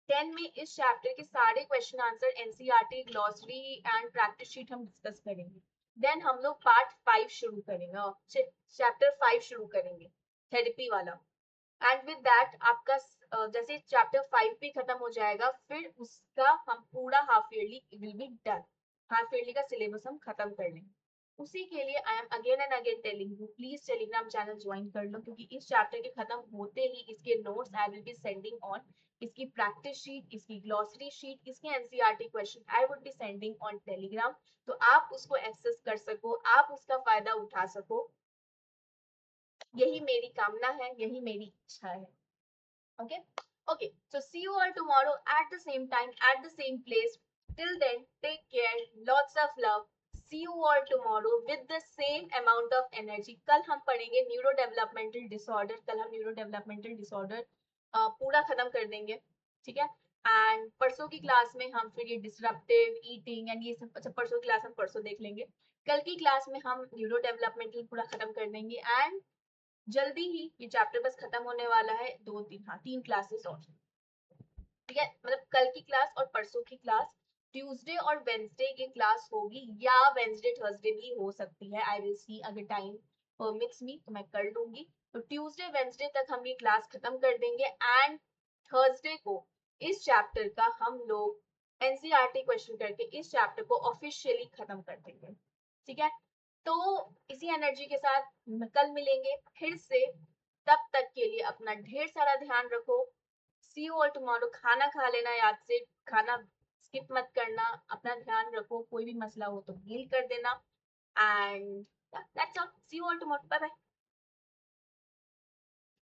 10 में इस चैप्टर के सारे question answer, NCERT, glossary and practice sheet हम डिस्कस करेंगे। देन हम लोग पार्ट 5 शुरू करेंगे, चैप्टर 5 शुरू करेंगे, थेरेपी वाला। एंड विद दैट आपका जैसे चैप्टर 5 भी खत्म हो जाएगा, फिर उसका हम पूरा half yearly will be done, half yearly का सिलेबस हम खत्म कर लेंगे। उसी के लिए I am again and again telling you, please Telegram channel join कर लो, क्योंकि इस चैप्टर के खत्म होते ही इसके notes I will be sending on, इसकी प्रैक्टिस शीट, इसकी ग्लॉसरी शीट, इसके NCERT question I would be sending on Telegram, तो आप उसको एक्सेस कर सको, आप उसका फायदा उठा सको, यही मेरी कामना है, यही मेरी इच्छा है। Okay, okay, so see you all tomorrow at the same time, at the same place. Till then, take care, lots of love. See you all tomorrow with the same amount of energy. कल हम पढ़ेंगे neuro developmental disorder, कल हम neuro developmental disorder पूरा खत्म कर देंगे, ठीक है। एंड परसों की क्लास में हम फिर ये डिसरप्टिव ईटिंग एंड ये सब, अच्छा परसों की क्लास हम परसों देख लेंगे, कल की क्लास में हम न्यूरो डेवलपमेंटल पूरा खत्म कर देंगे। एंड जल्दी ही ये चैप्टर बस खत्म होने वाला है, 2 3, हाँ 3 क्लासेस और, ठीक है, मतलब कल की क्लास और परसों की क्लास, ट्यूसडे और वेंसडे की क्लास होगी, या वेंसडे थर्सडे भी हो सकती है, आई विल सी, अगर टाइम परमिट्स मी तो मैं कर लूंगी। तो ट्यूसडे वेंसडे तक हम ये क्लास खत्म कर देंगे, एंड थर्सडे को इस चैप्टर का हम लोग एनसीईआरटी क्वेश्चन करके इस चैप्टर को ऑफिशियली खत्म कर देंगे, ठीक है। तो इसी एनर्जी के साथ कल मिलेंगे फिर से, तब तक के लिए अपना ढेर सारा ध्यान रखो। सी यू ऑल टुमारो, खाना खा लेना याद से, खाना स्किप मत करना, अपना ध्यान रखो, कोई भी मसला हो तो मेल कर देना, and that's all, see you all tomorrow, bye bye.